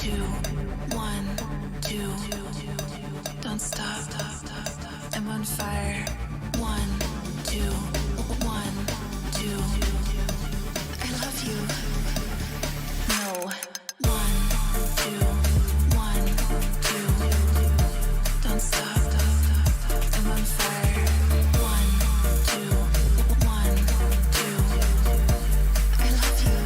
two, one, two. Don't stop. I'm on fire. One, two, one, two. I love you. No. One, two, one, two. Don't stop. I'm on fire. One, two, one, two. I love you.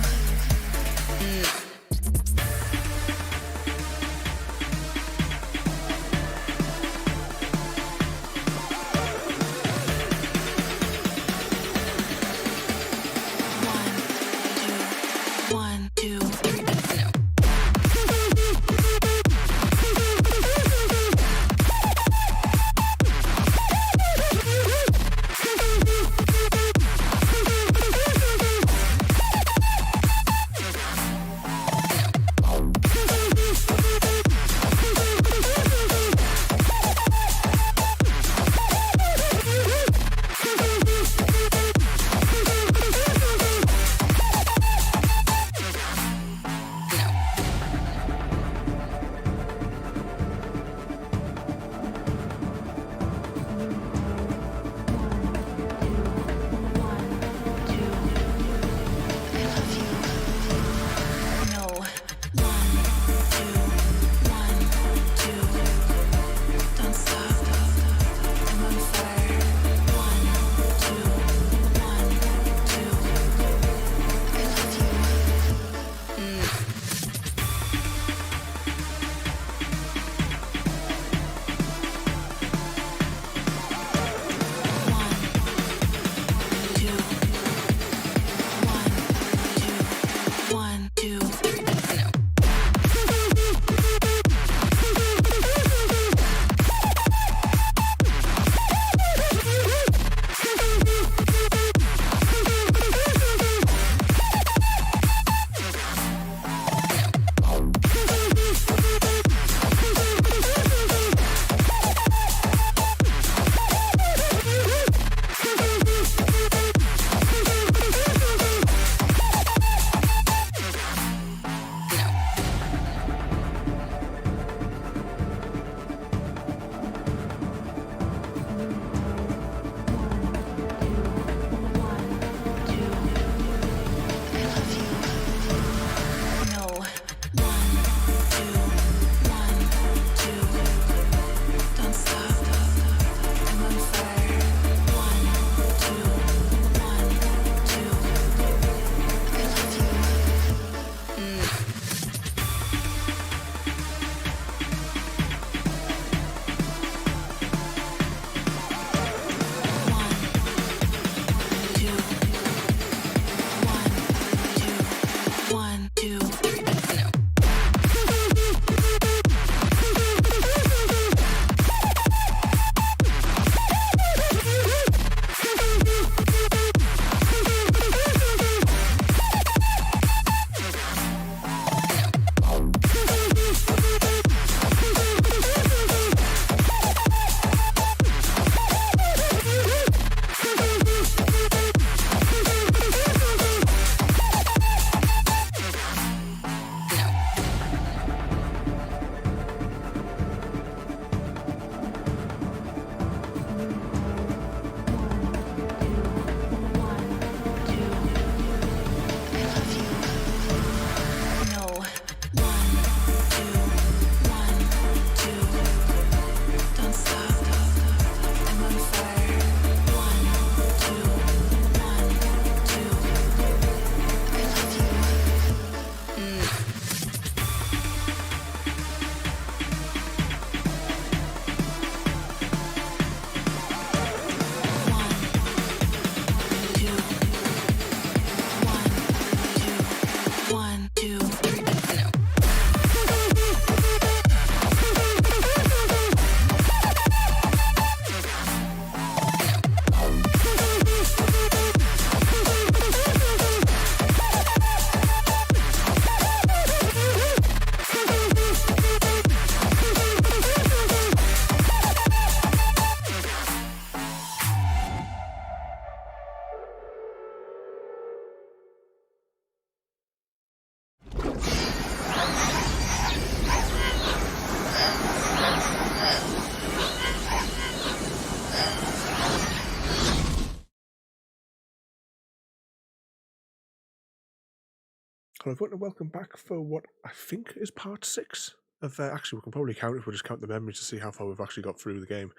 Hello everyone and welcome back for what I think is part 6 of, actually we can probably count if we just count the memories to see how far we've actually got through the game.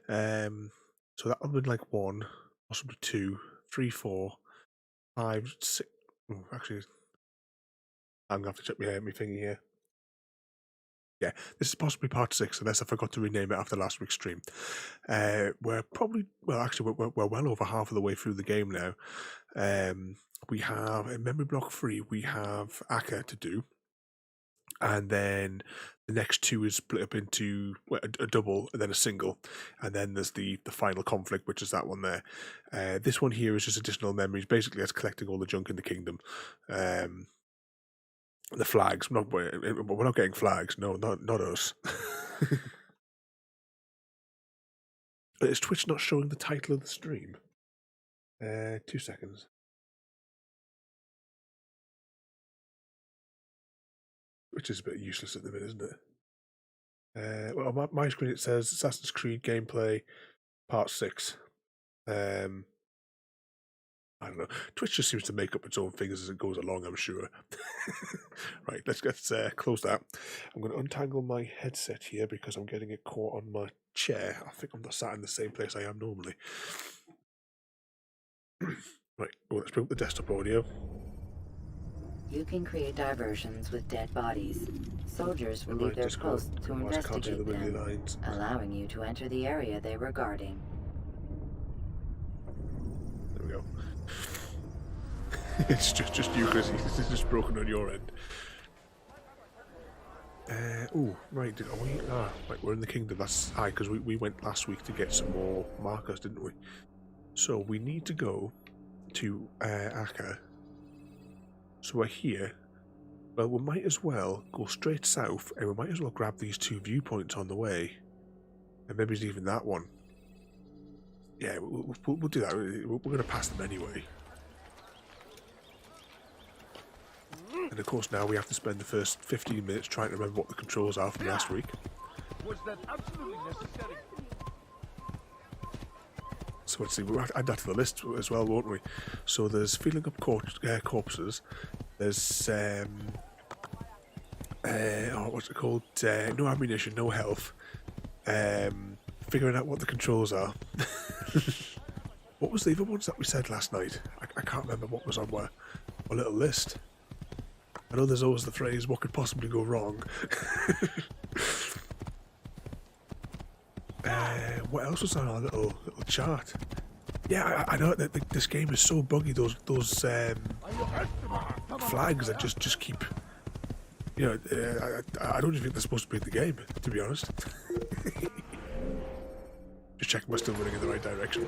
So that would be like 1, possibly 2, 3, 4, 5, 6, actually I'm going to have to check my thingy here. Yeah, this is possibly part 6 unless I forgot to rename it after last week's stream. We're probably, well actually we're well over half of the way through the game now. We have in memory block 3 we have Akka to do, and then the next 2 is split up into a double and then a single, and then there's the final conflict, which is that one there. This one here is just additional memories. Basically that's collecting all the junk in the kingdom. The flags, we're not getting flags, no, not us. Is Twitch not showing the title of the stream? 2 seconds. Which is a bit useless at the minute, isn't it? Well, on my screen it says Assassin's Creed gameplay part 6. I don't know. Twitch just seems to make up its own figures as it goes along, I'm sure. Right, let's close that. I'm going to untangle my headset here because I'm getting it caught on my chair. I think I'm not sat in the same place I am normally. Right, let's bring up the desktop audio. You can create diversions with dead bodies. Soldiers will leave their posts to investigate them, allowing you to enter the area they were guarding. There we go. It's just you, Chrissy. This is just broken on your end. Oh, right. Right, we're in the kingdom. That's high because we went last week to get some more markers, didn't we? So we need to go to Akka. So we're here. Well, we might as well go straight south, and we might as well grab these 2 viewpoints on the way, and maybe it's even that one. Yeah, we'll do that. We're going to pass them anyway. And of course now we have to spend the first 15 minutes trying to remember what the controls are from last week. Was that absolutely necessary? So let's see, we'll add that to the list as well, won't we? So there's filling up corpses. There's what's it called? No ammunition, no health. Figuring out what the controls are. What was the other ones that we said last night? I can't remember what was on my little list. I know there's always the phrase, what could possibly go wrong? What else was on our little chart? Yeah, I know that this game is so buggy. Those flags that just keep, you know, I don't even think they're supposed to be in the game, to be honest. Just checking we're still running in the right direction.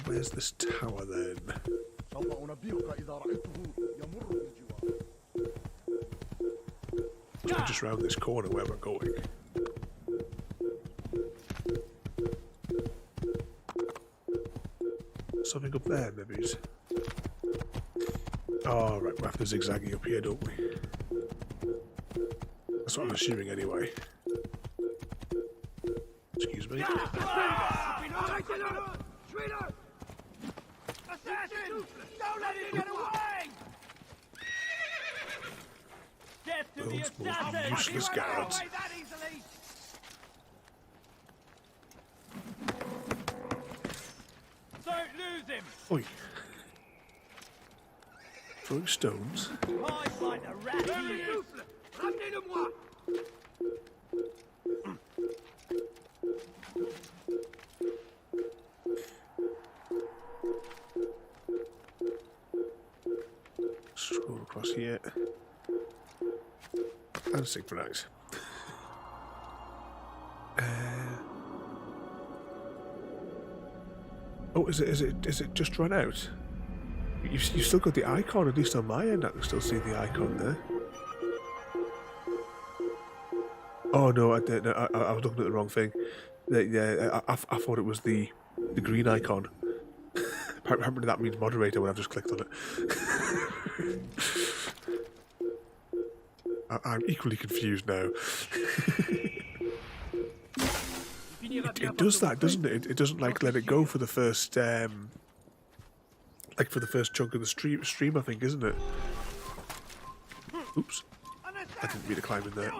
Where's this tower then? We're just round this corner where we're going. Something up there, maybe. Oh, right, we're after zigzagging up here, don't we? That's what I'm assuming anyway. Excuse me. World's most useless guards. Don't lose him. Oi. Throwing stones. Like a rat. Scroll across here. And synchronize. Oh, is it just run out? You've still got the icon, at least on my end. I can still see the icon there. Oh no, I didn't. I was looking at the wrong thing. Yeah, I thought it was the green icon. Apparently that means moderator when I've just clicked on it. I'm equally confused now. It does that, doesn't it? It doesn't like let it go for the first like for the first chunk of the stream I think, isn't it? Oops. I didn't mean to climb in there.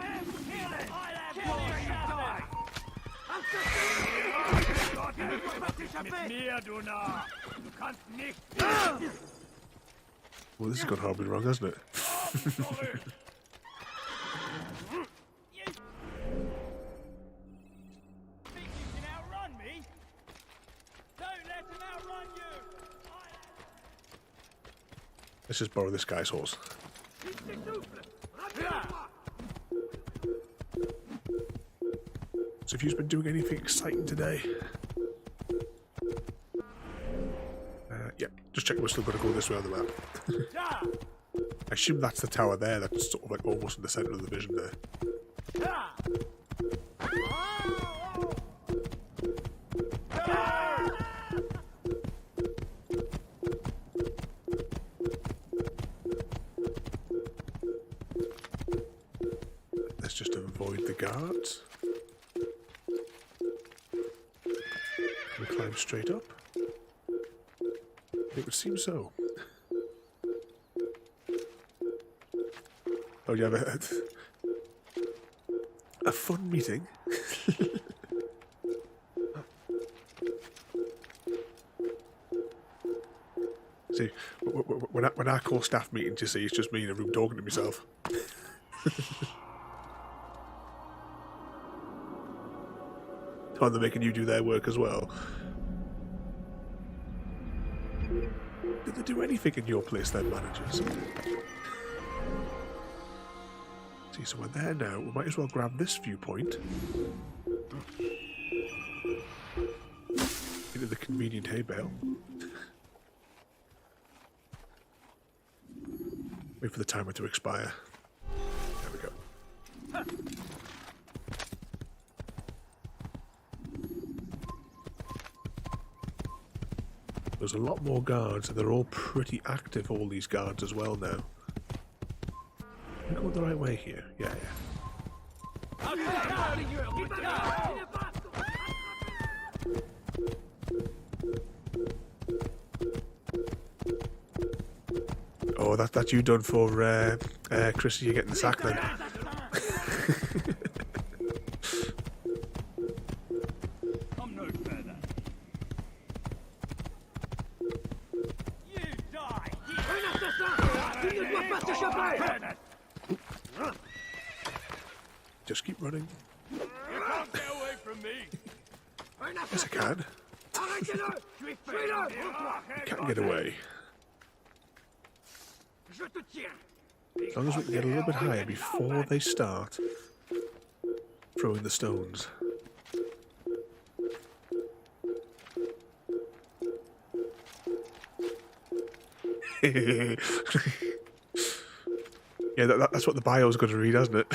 Well, this has gone horribly wrong, hasn't it? Let's just borrow this guy's horse. So have you been doing anything exciting today? Yeah, just check we're still going to go this way on the map. I assume that's the tower there, that's sort of like almost in the centre of the vision there. Let's just avoid the guards. We climb straight up. It would seem so. Oh, you have a fun meeting. See, when I call staff meetings, you see, it's just me in a room talking to myself. Oh, they're making you do their work as well. Did they do anything in your place then, managers? See, so we're there now. We might as well grab this viewpoint. Into the convenient hay bale. Wait for the timer to expire. There we go. There's a lot more guards, and they're all pretty active, all these guards as well now. Am I going the right way here? Yeah, Oh, that's you done for, Chrissy, you're getting the sack then. Just keep running. You can't get away from me. Yes, I can. Can't get away. As long as we can get a little bit higher before they start throwing the stones. Yeah, that's what the bio's going to read, hasn't it?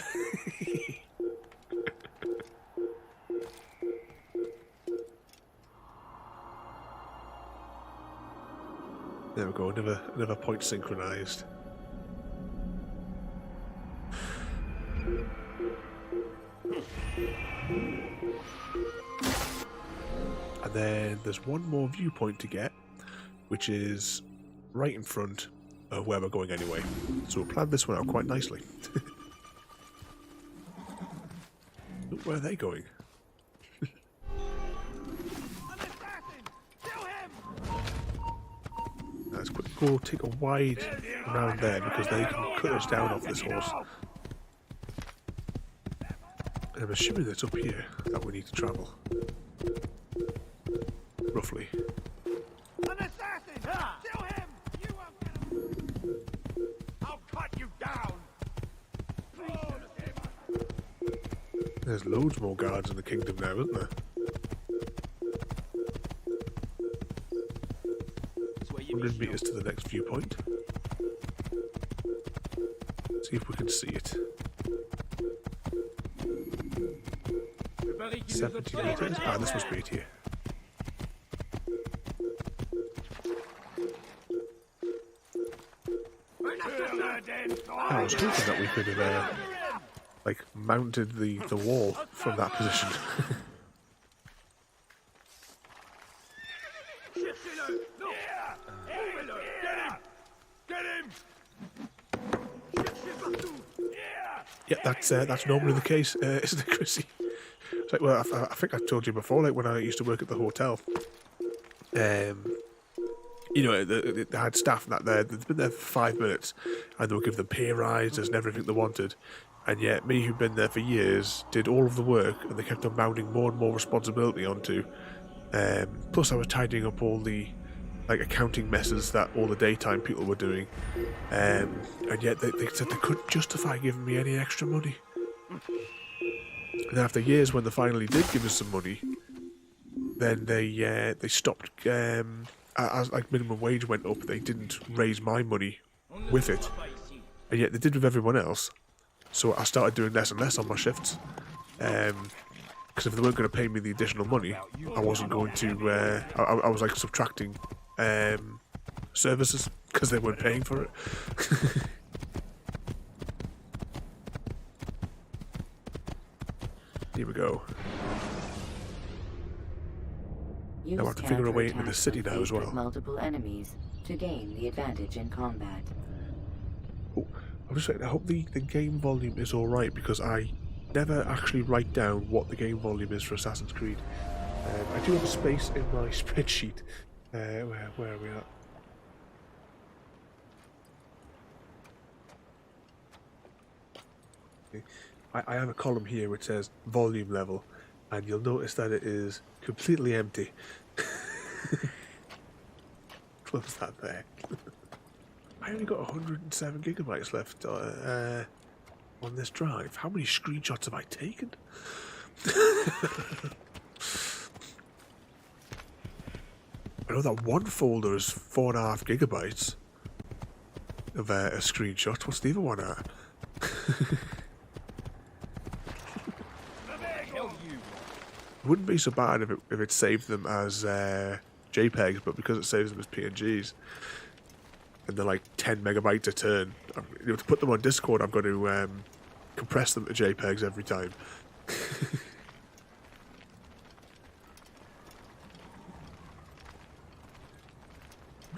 There we go, another point synchronized. And then there's one more viewpoint to get, which is right in front of where we're going anyway. So we'll plan this one out quite nicely. Look, where are they going? Let's quickly go take a wide round there because they can cut us down off this horse. And I'm assuming it's up here that we need to travel. Roughly. An assassin! Kill him! You won't get him! I'll cut you down! There's loads more guards in the kingdom now, isn't there? 100 meters to the next viewpoint. See if we can see it. 70 meters? Ah, this must be it here. I was hoping that we could have like mounted the wall from that position. Cherchez-le! Non! Trouvez-le! Get him! Cherchez partout! Yeah, that's normally the case, isn't it, Chrissy? It's like, well, I think I told you before, like when I used to work at the hotel, you know, they had staff that they'd been there for 5 minutes, and they would give them pay rises and everything they wanted, and yet me, who'd been there for years, did all of the work, and they kept on mounting more and more responsibility onto. Plus, I was tidying up all the like accounting messes that all the daytime people were doing, and yet they said they couldn't justify giving me any extra money. And after years, when they finally did give us some money, then they stopped. As like minimum wage went up, they didn't raise my money with it, and yet they did with everyone else. So I started doing less and less on my shifts, because if they weren't going to pay me the additional money, I wasn't going to. I was like subtracting services because they weren't paying for it. Here we go. Use Now I have to figure a way into the counterattack city when now as faced with well. multiple enemies to gain the advantage in combat. Oh, I'm just saying, I hope the game volume is alright, because I never actually write down what the game volume is for Assassin's Creed. I do have a space in my spreadsheet. Where are we at? I have a column here which says volume level, and you'll notice that it is completely empty. Close that there. I only got 107 gigabytes left on this drive. How many screenshots have I taken? I know that one folder is 4.5 gigabytes of a screenshot. What's the other one at? Wouldn't be so bad if it saved them as JPEGs, but because it saves them as PNGs, and they're like 10 megabytes a turn, to put them on Discord, I've got to compress them to JPEGs every time.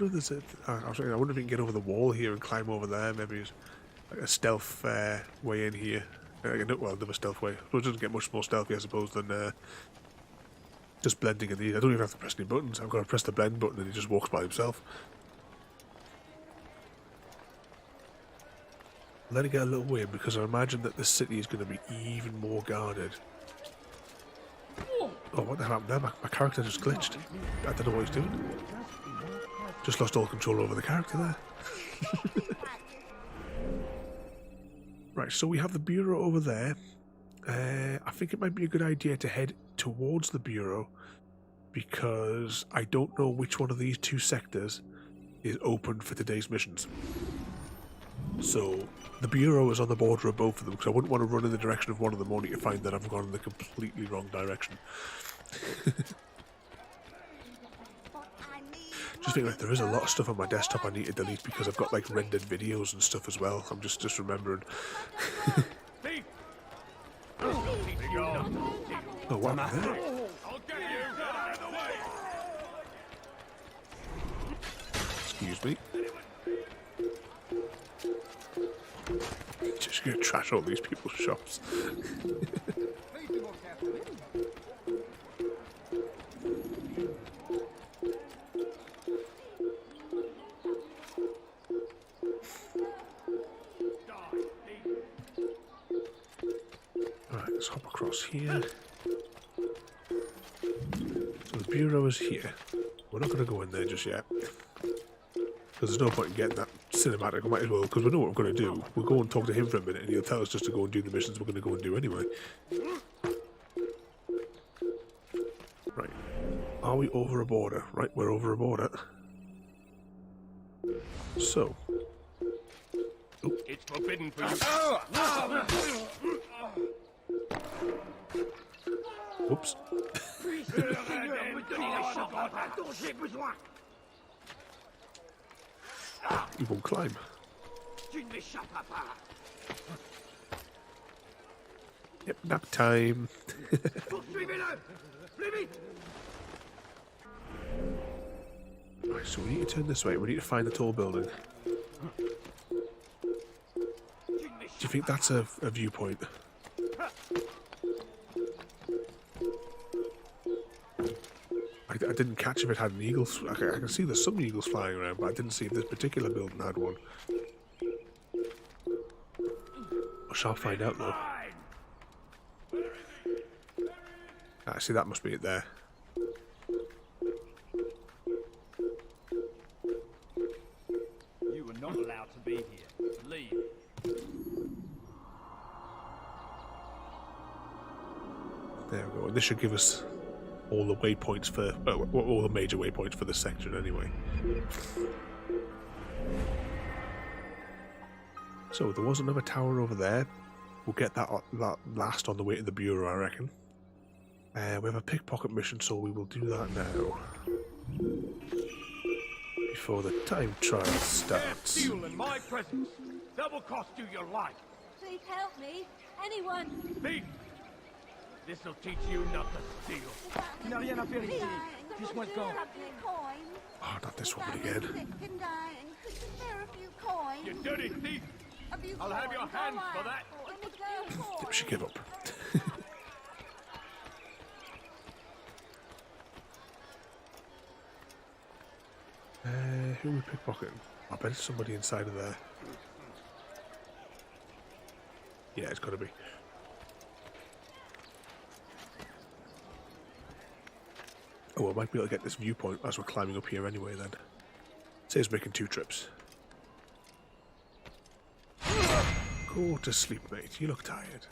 I wonder if we can get over the wall here and climb over there. Maybe it's like a stealth way in here. Well, another stealth way. It doesn't get much more stealthy, I suppose, than just blending in these. I don't even have to press any buttons. I've got to press the blend button and he just walks by himself. Let it get a little weird, because I imagine that this city is going to be even more guarded. Oh, what the hell happened there? My character just glitched. I don't know what he's doing. Just lost all control over the character there. Right, so we have the bureau over there. I think it might be a good idea to head towards the bureau, because I don't know which one of these two sectors is open for today's missions. So the bureau is on the border of both of them, because I wouldn't want to run in the direction of one of them only to find that I've gone in the completely wrong direction. Just think, like, there is a lot of stuff on my desktop I need to delete, because I've got like rendered videos and stuff as well. I'm just remembering. Oh, what happened there? Excuse me. Just gonna trash all these people's shops. Alright, let's hop across here. So the bureau is here. We're not going to go in there just yet, because there's no point in getting that cinematic. I might as well, because we know what we're going to do. We'll go and talk to him for a minute, and he'll tell us just to go and do the missions we're going to go and do anyway. Right. Are we over a border? Right, we're over a border. So. Oh. It's forbidden for you. Whoops. You won't climb. Yep, nap time. So we need to turn this way. We need to find the tall building. Do you think that's a viewpoint? I didn't catch if it had an eagle. I can see there's some eagles flying around, but I didn't see if this particular building had one. I shall find out though. I see, that must be it there. You were not allowed to be here. Leave. There we go. This should give us all the waypoints for, well, all the major waypoints for this section anyway. So there was another tower over there. We'll get that last on the way to the bureau, I reckon. We have a pickpocket mission, so we will do that now. Before the time trial starts. Steal in my presence. That will cost you your life. Please help me. Anyone. Thief! This'll teach you not to steal. Il n'y a rien à faire ici. Just let go. Oh, not this woman again. You dirty thief! I'll have your hands for that. Did she give up? Who are we pickpocketing? I bet it's somebody inside of there. Yeah, it's got to be. Oh, well, I might be able to get this viewpoint as we're climbing up here anyway then. Says making 2 trips. Go to sleep, mate. You look tired.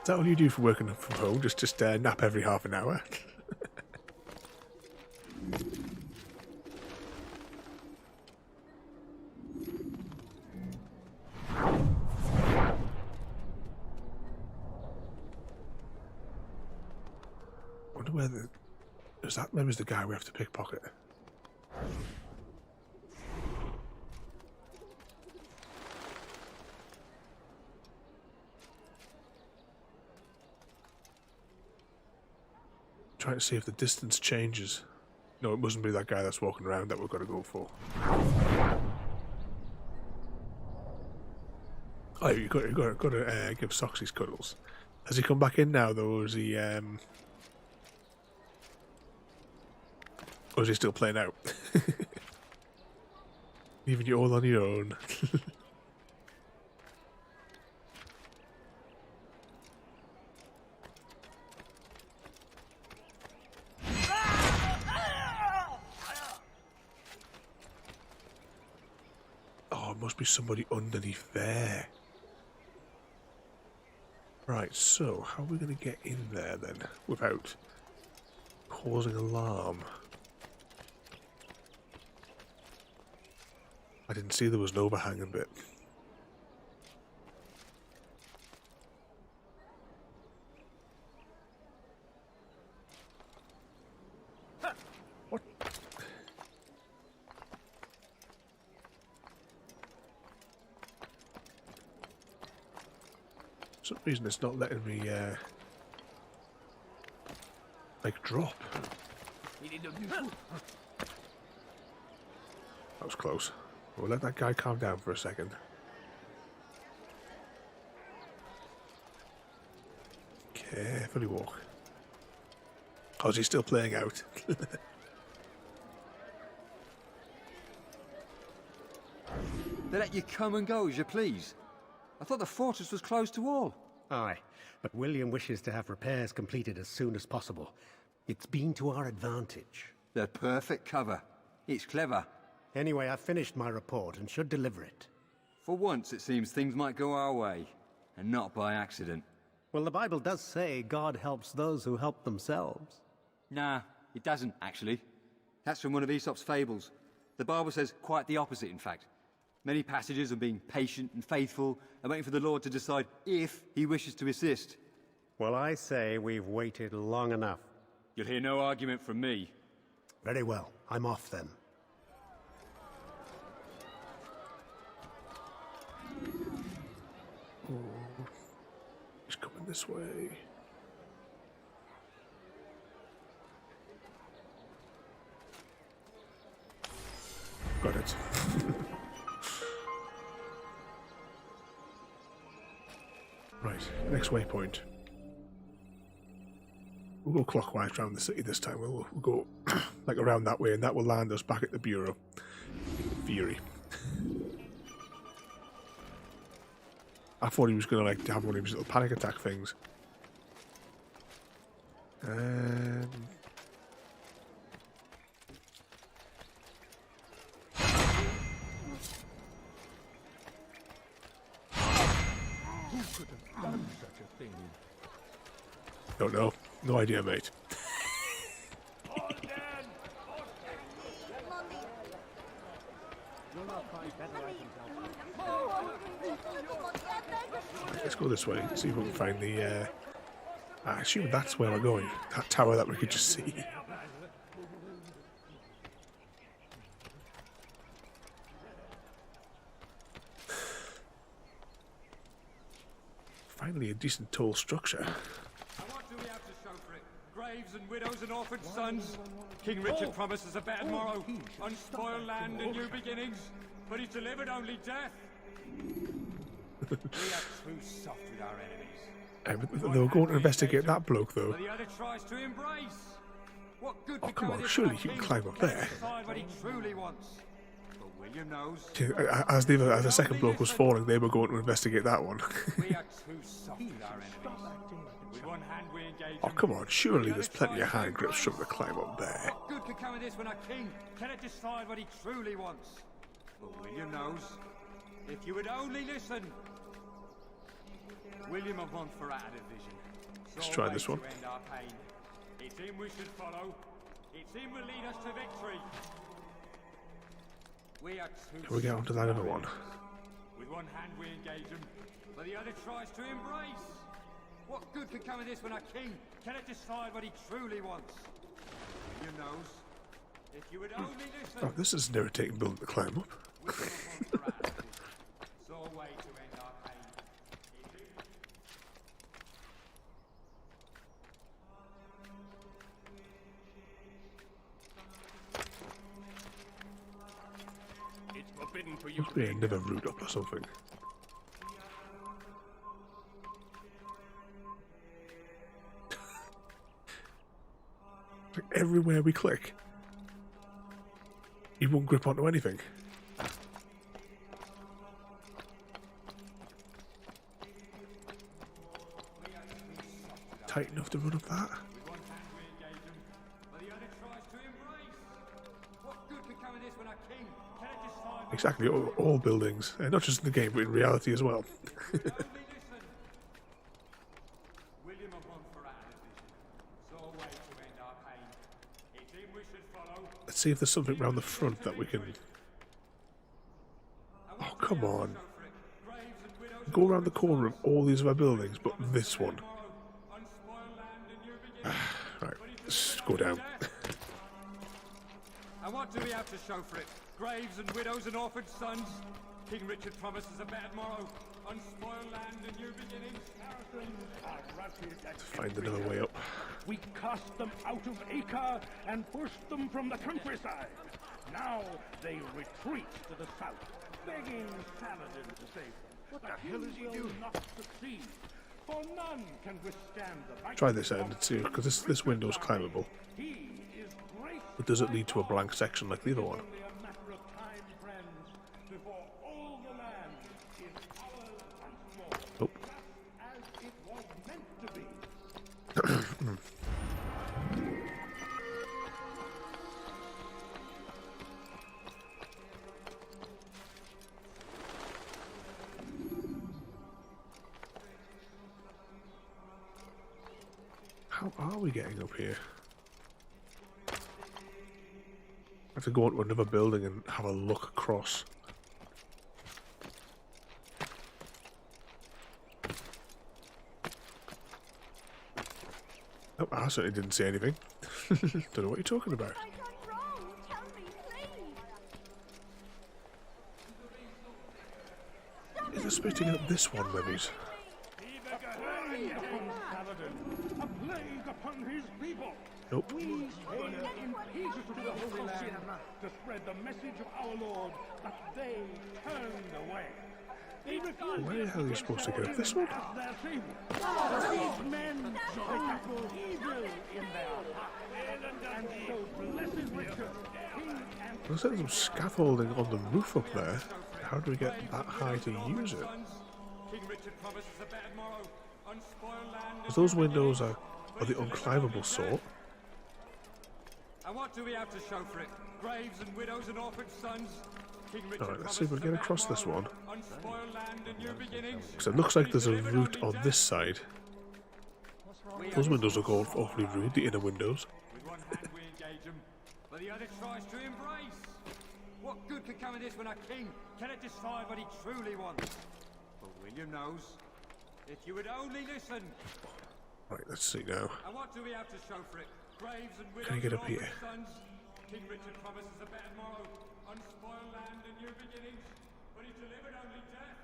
Is that all you do for working from home? Just nap every half an hour? Wonder where the... Is that maybe the guy we have to pickpocket? Trying to see if the distance changes. No, it mustn't be that guy that's walking around that we've got to go for. Oh, you've got to give Soxy's cuddles. Has he come back in now, though, or is he still playing out? Leaving you all on your own. Must be somebody underneath there. Right, so how are we going to get in there then without causing alarm? I didn't see there was an overhanging bit. What? For some reason it's not letting me like drop. That was close. We'll let that guy calm down for a second. Carefully walk. Oh, is he still playing out? They let you come and go as you please. I thought the fortress was closed to all. Aye, but William wishes to have repairs completed as soon as possible. It's been to our advantage. They're perfect cover. It's clever. Anyway, I've finished my report and should deliver it. For once, it seems things might go our way, and not by accident. Well, the Bible does say God helps those who help themselves. Nah, it doesn't, actually. That's from one of Aesop's fables. The Bible says quite the opposite, in fact. Many passages have been patient and faithful and waiting for the Lord to decide if he wishes to assist. Well, I say we've waited long enough. You'll hear no argument from me. Very well. I'm off then. Oh, he's coming this way. Got it. Right, next waypoint. We'll go clockwise around the city this time. We'll go like around that way, and that will land us back at the Bureau. Fury. I thought he was going to like have one of his little panic attack things. Don't know. No idea, mate. Let's go this way, see if we can find the... I assume that's where we're going. That tower that we could just see. Finally, a decent tall structure. And what do we have to show for it? Graves and widows and orphaned sons? King Richard promises a better morrow, unspoiled land and new beginnings, but he's delivered only death. We are too soft with our enemies. They were going to investigate that bloke, though. But the other tries to embrace. What good Oh, could come come on, of this surely when you can King climb up can't there. decide what he truly wants? But William knows. As the second bloke was falling, they were going to investigate that one. We are too soft with our enemies. With one hand we engage Oh, them. come on, surely there's plenty of hand grips from the climb up there. What good could come of this when our king cannot decide what he truly wants? But William knows. If you would only listen. William of Montreal had a vision. Let's try this one. To end our pain. It's him we should follow. It's him will lead us to victory. We are too Can we get onto that other one? With one hand we engage him, but the other tries to embrace. What good could come of this when our king cannot decide what he truly wants? William knows. If you would only listen. Oh, this is an irritating building to climb up. William of Montreal had a vision. Saw a way to end our pain. It's forbidden for you Must be another route up or something. Like everywhere we click, he won't grip onto anything. Tight enough to run up that? With one hand we engage him, but the other tries to embrace. What good could come of this when our king cannot decide what Exactly, all buildings. Not just in the game, but in reality as well. he only listen? William of Montreal had a vision. Saw a way to end our pain. It's him we should follow. Let's see if there's something around the front that we can... Oh, come on. Go around the corner of all these other buildings, but this one. Right, let's go down. And what do we have to show for it? Graves and widows and orphaned sons? King Richard promises a better morrow, unspoiled land and new beginnings. To find another way up. We cast them out of Acre and pushed them from the countryside. Now they retreat to the south, begging Saladin to save them. What the hell is he doing? Not succeed, for none can withstand the Try this end and see, because this window's climbable. He is great. But does it lead to a blank section like the other one? Only a matter of time, friends, before all the land is ours once more. Nope. As it was meant to be. How are we getting up here? I have to go into another building and have a look across. Oh, I certainly didn't see anything. Don't know what you're talking about. I done wrong. Tell me, please. Is it splitting up this one, maybe? A plague upon his people. Nope. We came in peace to the Holy Land to spread the message of our Lord, but they turned away. They refused Where the hell are you supposed to get up this one? at their table. These men tackle evil in their hearts. And so blessed Richard, King and Looks like some scaffolding on the roof up there. How do we get that high to use it? King Richard promises a bad morrow, unspoiled land. Because those windows are the unclimbable sort. And what do we have to show for it? Graves and widows and orphaned sons. King Richard Alright, let's see if we can get across this one. Unspoiled land and new beginnings. Because it looks like there's a route on this side. Those windows look awfully rude, the inner windows. With one hand we engage them, but the other tries to embrace. What good could come of this when a king cannot decide what he truly wants? But William knows. If you would only listen. Right, let's see now. And what do we have to show for it? Graves and widows Can I get and up here? orphaned sons. King Richard promises a bad morrow, unspoiled land and new beginnings, but he's delivered only death.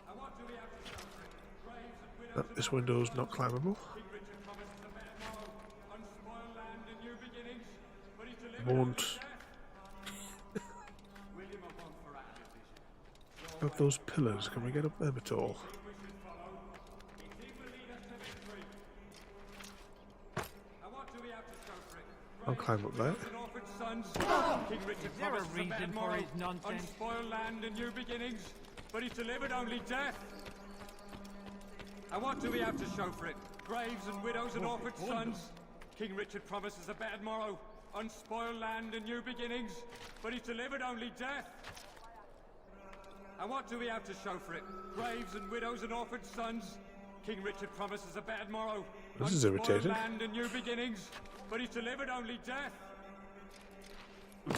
And what do we have to show for it? Graves and widows and This window's not climbable. King Richard promises a bad morrow, unspoiled land and new beginnings, but he's delivered Won't only death. William of Montreal vision. have those pillars. Can we get up them at all? I'll climb up there. King Richard promises a bad morrow, unspoiled land and new beginnings, but he's delivered only death. And what do we have to show for it? Graves and widows and orphaned sons. King Richard promises a bad morrow, unspoiled land and new beginnings, but he's delivered only death. And what do we have to show for it? Graves and widows and orphaned sons. King Richard promises a bad morrow, This is unspoiled irritating. land and new beginnings, but he's delivered only death.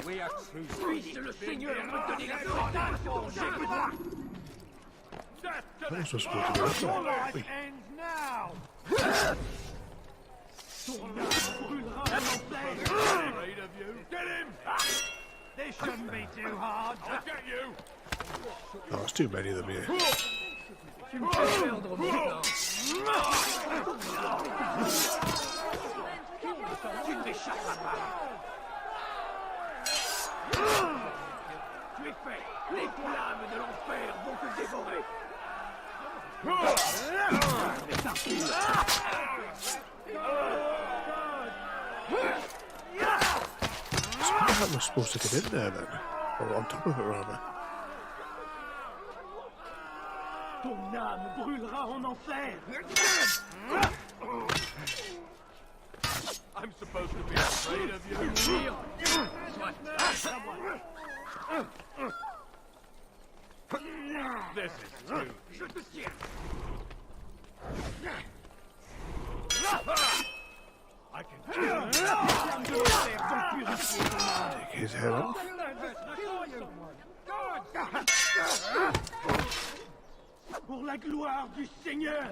We are true. That was supposed to be up there. Your life ends now. Afraid of you? Get him! This shouldn't be too hard. I'll get you. Oh, there's too many of them here. Tu es fait. Les flammes de l'enfer vont te dévorer. So how am I supposed to get in there then? Or on top of it rather. Ton âme brûlera en enfer. I'm supposed to be afraid of you. This is rude. Je te tiens. I can Take his head off. Pour la gloire du Seigneur.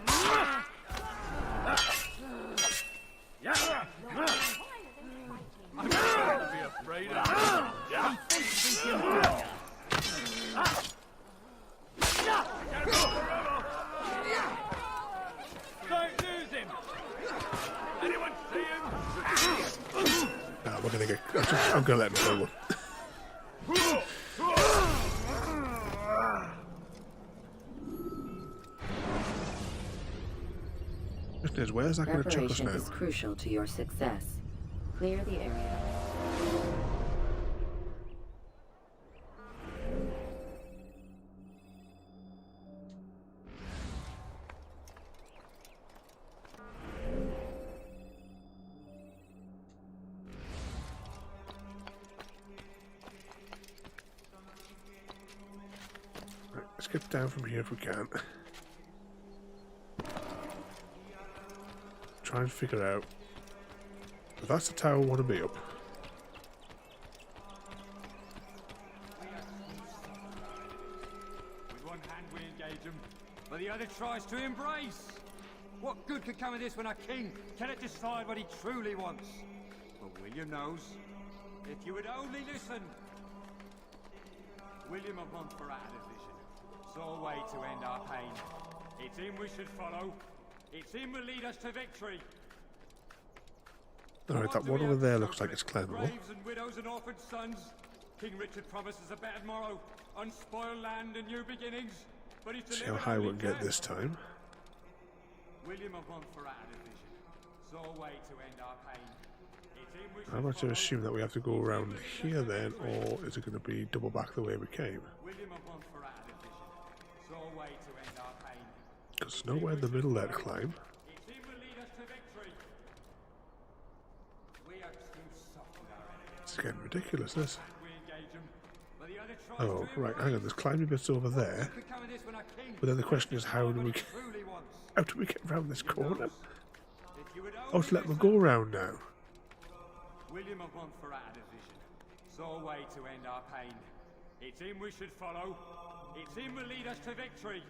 I'm supposed to be afraid of Don't lose him! Anyone see him? Nah, we're gonna get. I'm gonna let him go. Question is, where's that going to chuck us Preparation now? is crucial to your success. Clear the area. Right, let's get down from here if we can. Try and figure out if that's the tower I want to be up. With one hand we engage him, but the other tries to embrace. What good could come of this when our king cannot decide what he truly wants? But William knows. If you would only listen. William of Montreal had a vision. Saw a way to end our pain. It's him we should follow. It's him will lead us to victory. Alright, that one over there looks like it's climbable. Graves and widows and orphaned sons. King Richard promises a better morrow, unspoiled land and new beginnings. But he's See how high we can get this time. William of Montreal had a vision. Saw a way to end our pain. It's him we should I'm going to follow. assume that we have to go around here then, or is it going to be double back the way we came? William of Montreal had a vision. Saw a way to end our pain. Because there's nowhere in the middle there to climb. It's him will lead us to victory. We are too soft with our enemies. It's getting ridiculous, this. We engage them, but the other tries Oh, to right, hang on, there's climbing bits over there. could come of this when our king But then the question is, how do we truly wants. get around this corner? If you would Oh, to let them go around now. William of Montreal had a vision. Saw a way to end our pain. It's him we should follow. It's him will lead us to victory.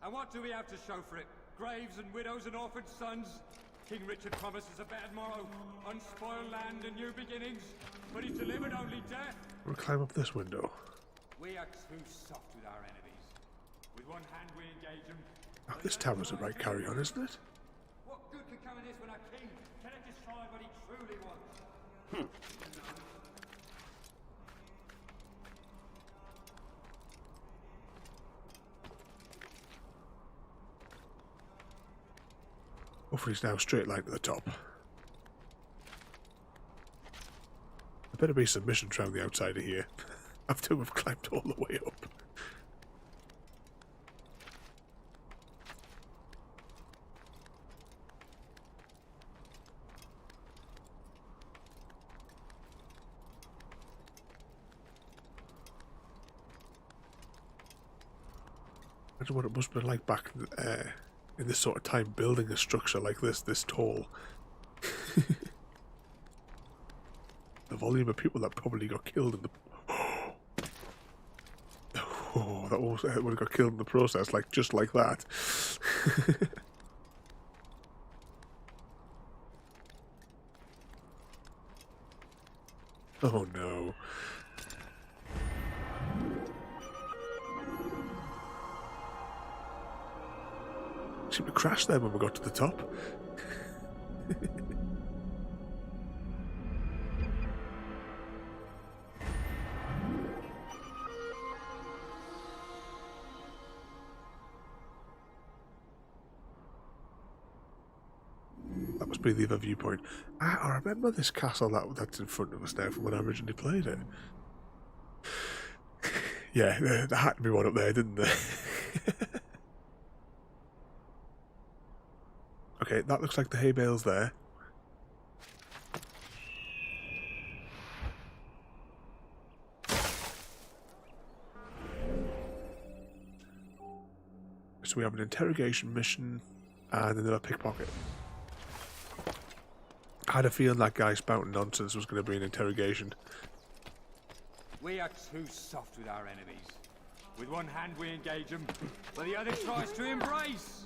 And what do we have to show for it? Graves and widows and orphaned sons. King Richard promises a better morrow, unspoiled land and new beginnings. But he's delivered only death. We'll climb up this window. We are too soft with our enemies. With one hand we engage them. Oh, this tower's a right carry on, isn't it? What good could come of this when our king cannot decide what he truly wants? Hopefully it's now straight line to the top. There better be some missions around the outside of here. After we've climbed all the way up. Imagine what it must have been like back in this sort of time, building a structure like this tall. The volume of people that probably got killed in the... Oh, that would have got killed in the process, like just like that. Oh no. Seemed to crash there when we got to the top. That must be the other viewpoint. I remember this castle that's in front of us now from when I originally played it. Yeah, there had to be one up there, didn't there? Okay, that looks like the hay bales there. So we have an interrogation mission and another pickpocket. I had a feeling that guy spouting nonsense was going to be an interrogation. We are too soft with our enemies. With one hand we engage them, but the other tries to embrace.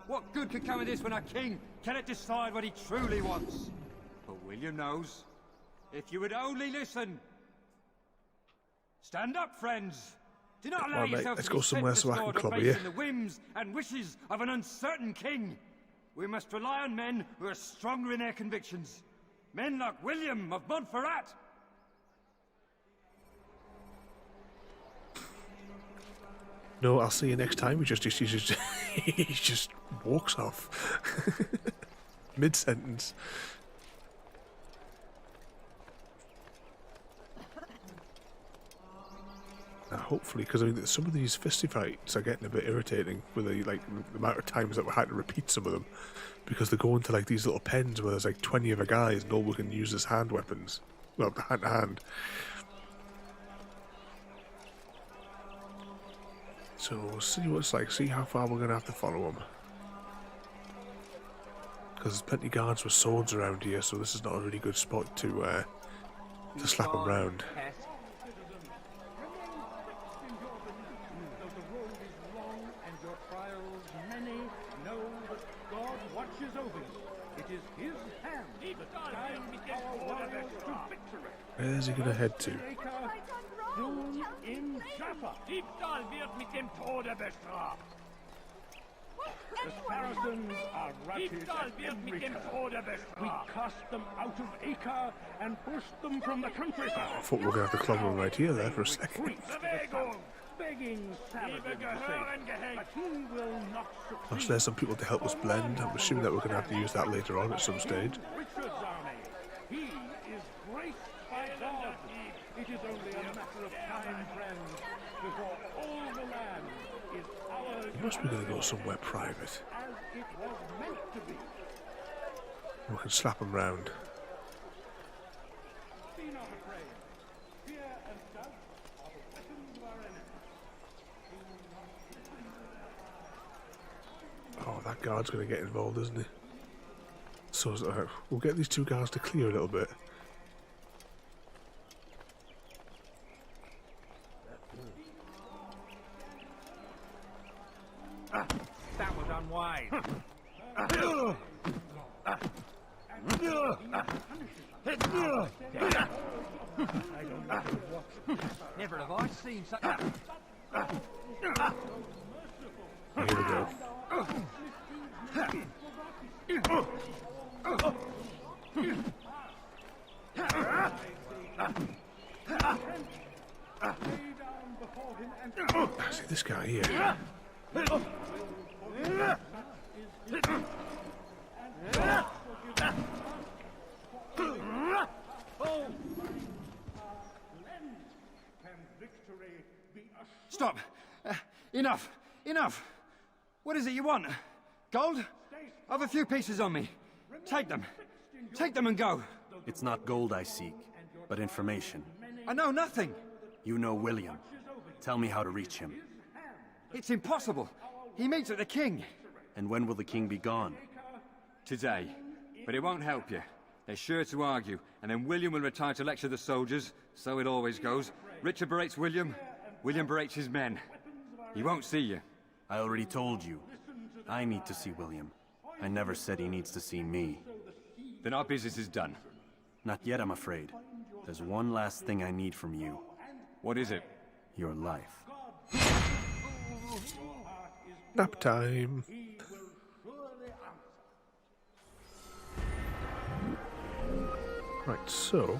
What good could come of this when our king cannot decide what he truly wants? But William knows. If you would only listen. Stand up, friends. Do not allow Well, mate, yourself let's to go be somewhere so I can sentenced clobber based you. on the whims and wishes of an uncertain king. We must rely on men who are stronger in their convictions. Men like William of Montferrat. No, I'll see you next time. He just walks off. Mid-sentence. Now, hopefully, because I mean, some of these fisty fights are getting a bit irritating with the amount of times that we had to repeat some of them, because they go into like these little pens where there's like 20 other guys and all we can use as hand weapons. Well, hand to hand. So we'll see what it's like, see how far we're going to have to follow them. Because there's plenty of guards with swords around here, so this is not a really good spot to slap them round. Though the road is long and your trials many, over. It is his hand that guides our warriors to victory. Where's he gonna head to? Soon in Jaffa. Diebstahl wird mit dem Tode bestraft. The Saracens are routed Diebstahl at wird mit every dem turn. Tode We bestraft. cast them out of Acre and pushed them from the countryside. I thought we were gonna have to clobber him right here there for a second. Retreats to the Bewegung! south, begging Saladin Liebe to save gehören them. gehängt. But he will not Plus, succeed. there's some people to help us blend. I'm assuming that we're gonna have to use that later on at some stage. Richard's army. He is graced by God. It is only a matter of time, friends, before all the land is ours We must be gonna go somewhere private. as it was meant to be. We can slap him round. Be not afraid. Fear and doubt are the weapons of our enemy. Oh, that guard's gonna get involved, isn't he? So we'll get these two guards to clear a little bit. That was unwise. Never have I seen such. Here we go. See this guy here. Stop! Enough! Enough! What is it you want? Gold? I've a few pieces on me. Take them. Take them and go. It's not gold I seek, but information. I know nothing. You know William. Tell me how to reach him. It's impossible. He meets with the king. And when will the king be gone? Today. But it won't help you. They're sure to argue, and then William will retire to lecture the soldiers. So it always goes. Richard berates William. William berates his men. He won't see you. I already told you. I need to see William. I never said he needs to see me. Then our business is done. Not yet, I'm afraid. There's one last thing I need from you. What is it? Your life. Nap time. Right, so...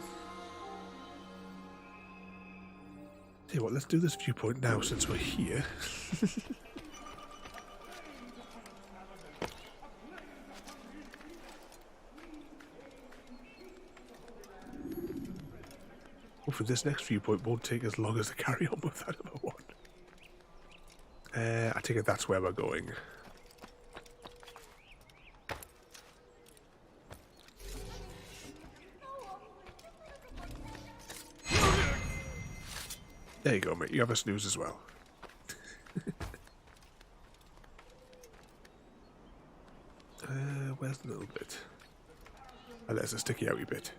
Tell you what, let's do this viewpoint now since we're here. Hopefully this next viewpoint won't take as long as the carry on with that other one. I take it that's where we're going. There you go, mate. You have a snooze as well. Where's the little bit? Oh, there's a sticky outy bit.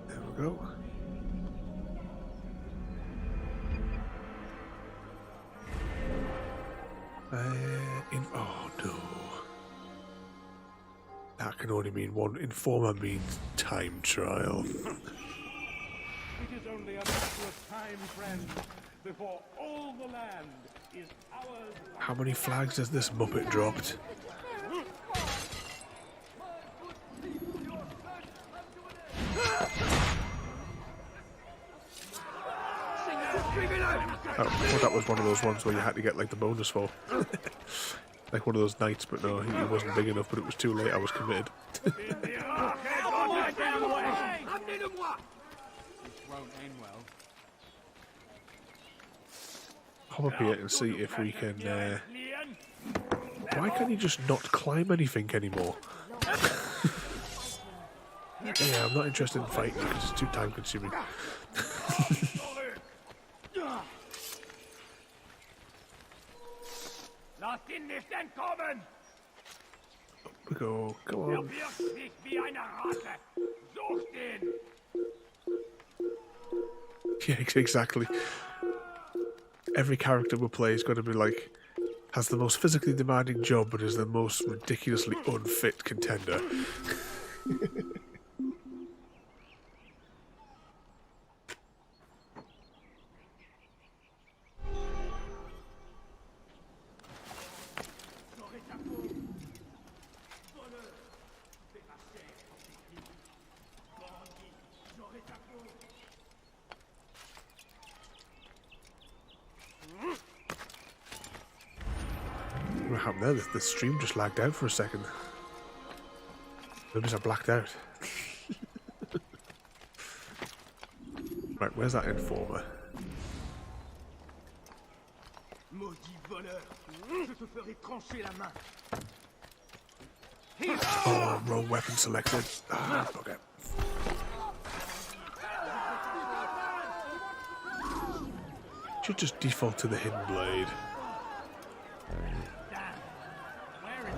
There we go. Oh no. That can only mean one. Informer means time trial. It is only a matter of time, friends, before all the land is ours. How many flags has this Muppet dropped? Oh, I thought that was one of those ones where you had to get like the bonus for. Like one of those nights, but no, he wasn't big enough, but it was too late, I was committed. This won't end well. Hop up here and see if we can... Why can't he just not climb anything anymore? Yeah, I'm not interested in fighting because it's too time consuming. Lass ihn nicht entkommen! Up we go, come Er on. wirkt sich wie eine Ratte. Sucht ihn! Yeah, exactly. Every character we play is going to be like, has the most physically demanding job, but is the most ridiculously unfit contender. What happened there? The stream just lagged out for a second. Maybe I blacked out. Right, where's that informer? Oh, wrong weapon selected. Ah, okay. Should just default to the hidden blade.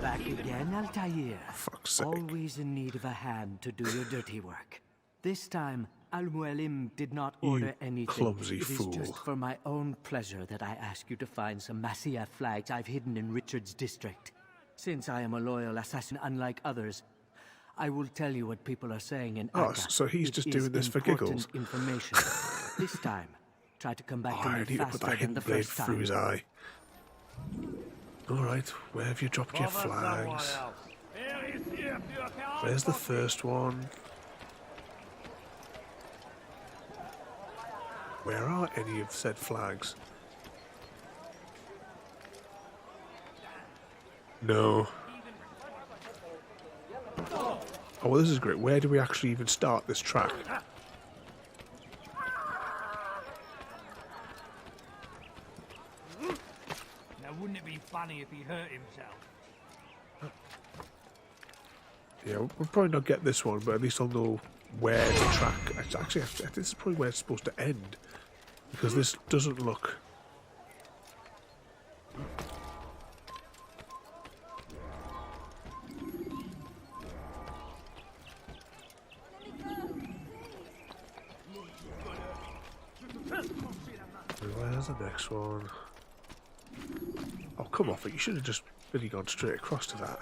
Back again, Altair. Fuck's sake. Always in need of a hand to do your dirty work. This time, Al-Mualim did not order anything. Clumsy fool. It is just for my own pleasure that I ask you to find some Masyaf flags I've hidden in Richard's district. Since I am a loyal assassin unlike others, I will tell you what people are saying in Oh, Akka. so he's just doing this for giggles. Information. This time, try to come back to I me need to put faster that than hidden the blade first time. through his eye. Alright, where have you dropped your flags? Where's the first one? Where are any of said flags? No. Oh, well, this is great. Where do we actually even start this track? Now, wouldn't it be funny if he hurt himself? Yeah, we'll probably not get this one, but at least I'll know where the track... Actually, I think this is probably where it's supposed to end. Because this doesn't look... Where's the next one? Oh, come off it. You should have just really gone straight across to that.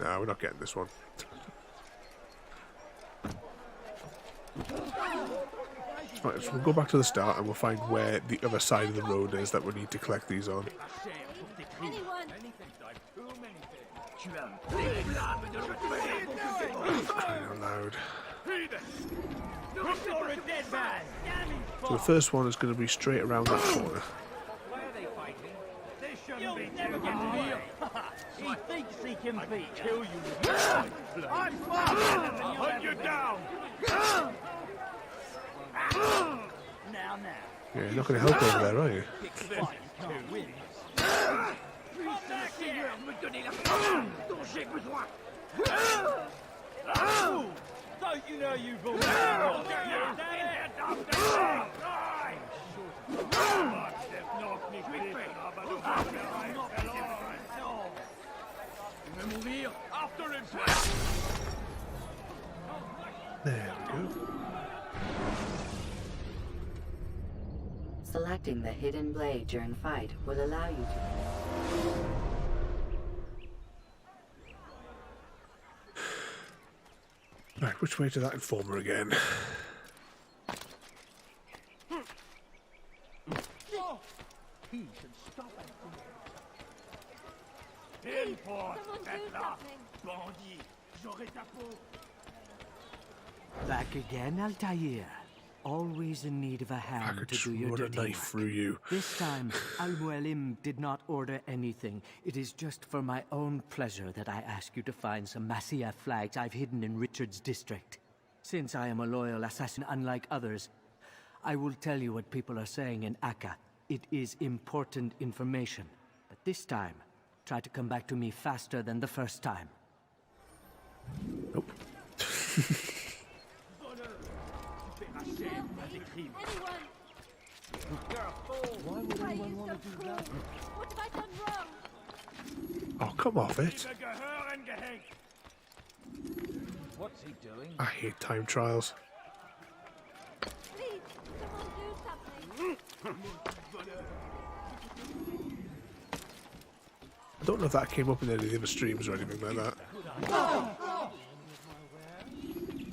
No, we're not getting this one. Right, so we'll go back to the start and we'll find where the other side of the road is that we need to collect these on. Crying out loud. So the first one is going to be straight around that corner. He thinks he can beat kill you with blood. I'm fine. Hunt you down. Now. Yeah, you're not going to help over there, are you? Don't you know you've all after him. There we go. Selecting the hidden blade during fight will allow you to... Right, which way to that informer again? He should stop it. In for Petla, bandit, j'aurai ta peau. Back again, Altair. Always in need of a I hand could to just do your run a dirty knife work. through you. This time, Al-Mualim did not order anything. It is just for my own pleasure that I ask you to find some Masyaf flags I've hidden in Richard's district. Since I am a loyal assassin unlike others, I will tell you what people are saying in Akka. It is important information. But this time, try to come back to me faster than the first time. Nope. Why would anyone want to do that? What have I done wrong? Oh, come off it. What's he doing? I hate time trials. Please, someone do something. I don't know if that came up in any of the other streams or anything like that.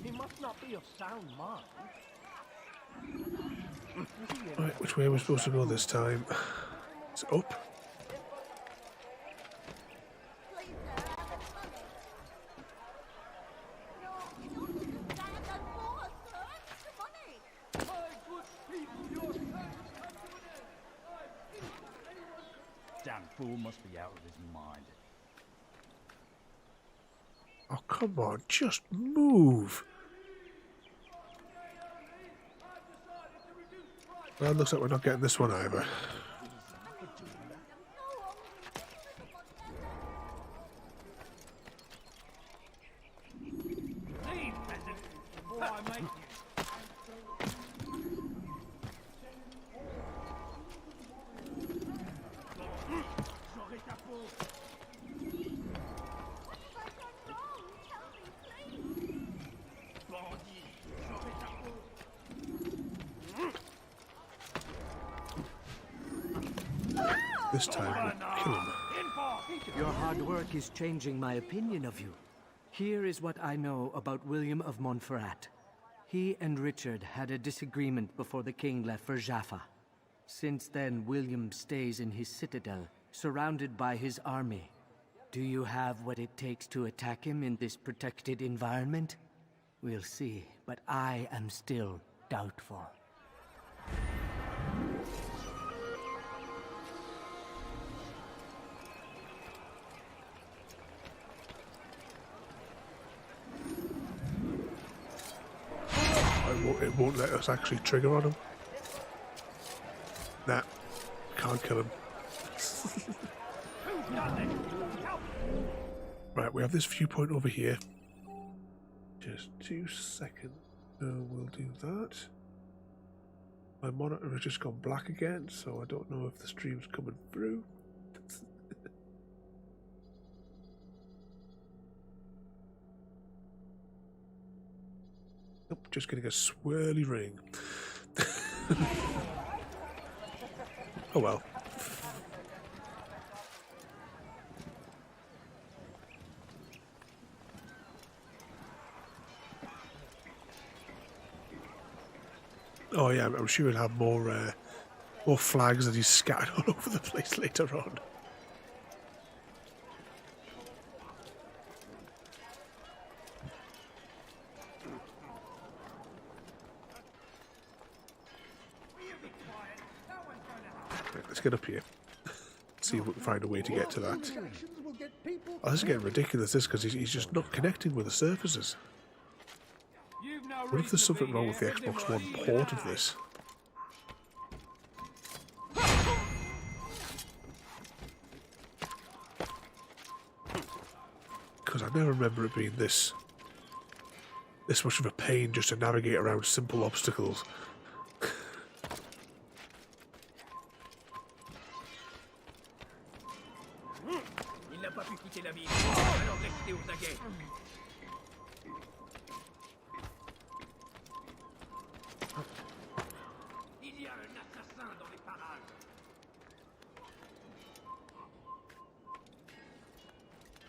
He must not be of sound mind. Right, which way are we supposed to go this time? It's up. Please, sir, I have money. No, Dad, don't for us, sir. The money. Damn fool must be out of his mind. Oh, come on, just move. Well, it looks like we're not getting this one either. Leave, peasant, before I make you. This time, we'll kill him. Your hard work is changing my opinion of you. Here is what I know about William of Montferrat. He and Richard had a disagreement before the king left for Jaffa. Since then, William stays in his citadel, surrounded by his army. Do you have what it takes to attack him in this protected environment? We'll see, but I am still doubtful. It won't let us actually trigger on him. Nah, can't kill him. Right, we have this viewpoint over here. Just 2 seconds. We'll do that. My monitor has just gone black again, so I don't know if the stream's coming through. Nope, just getting a swirly ring. Oh well. Oh yeah, I'm sure he'll have more flags that he's scattered all over the place later on. Right, let's get up here. See if we can find a way to get to that. Oh, this is getting ridiculous, this, because he's just not connecting with the surfaces. What if there's something wrong with the Xbox One port of this? Because I never remember it being this much of a pain just to navigate around simple obstacles.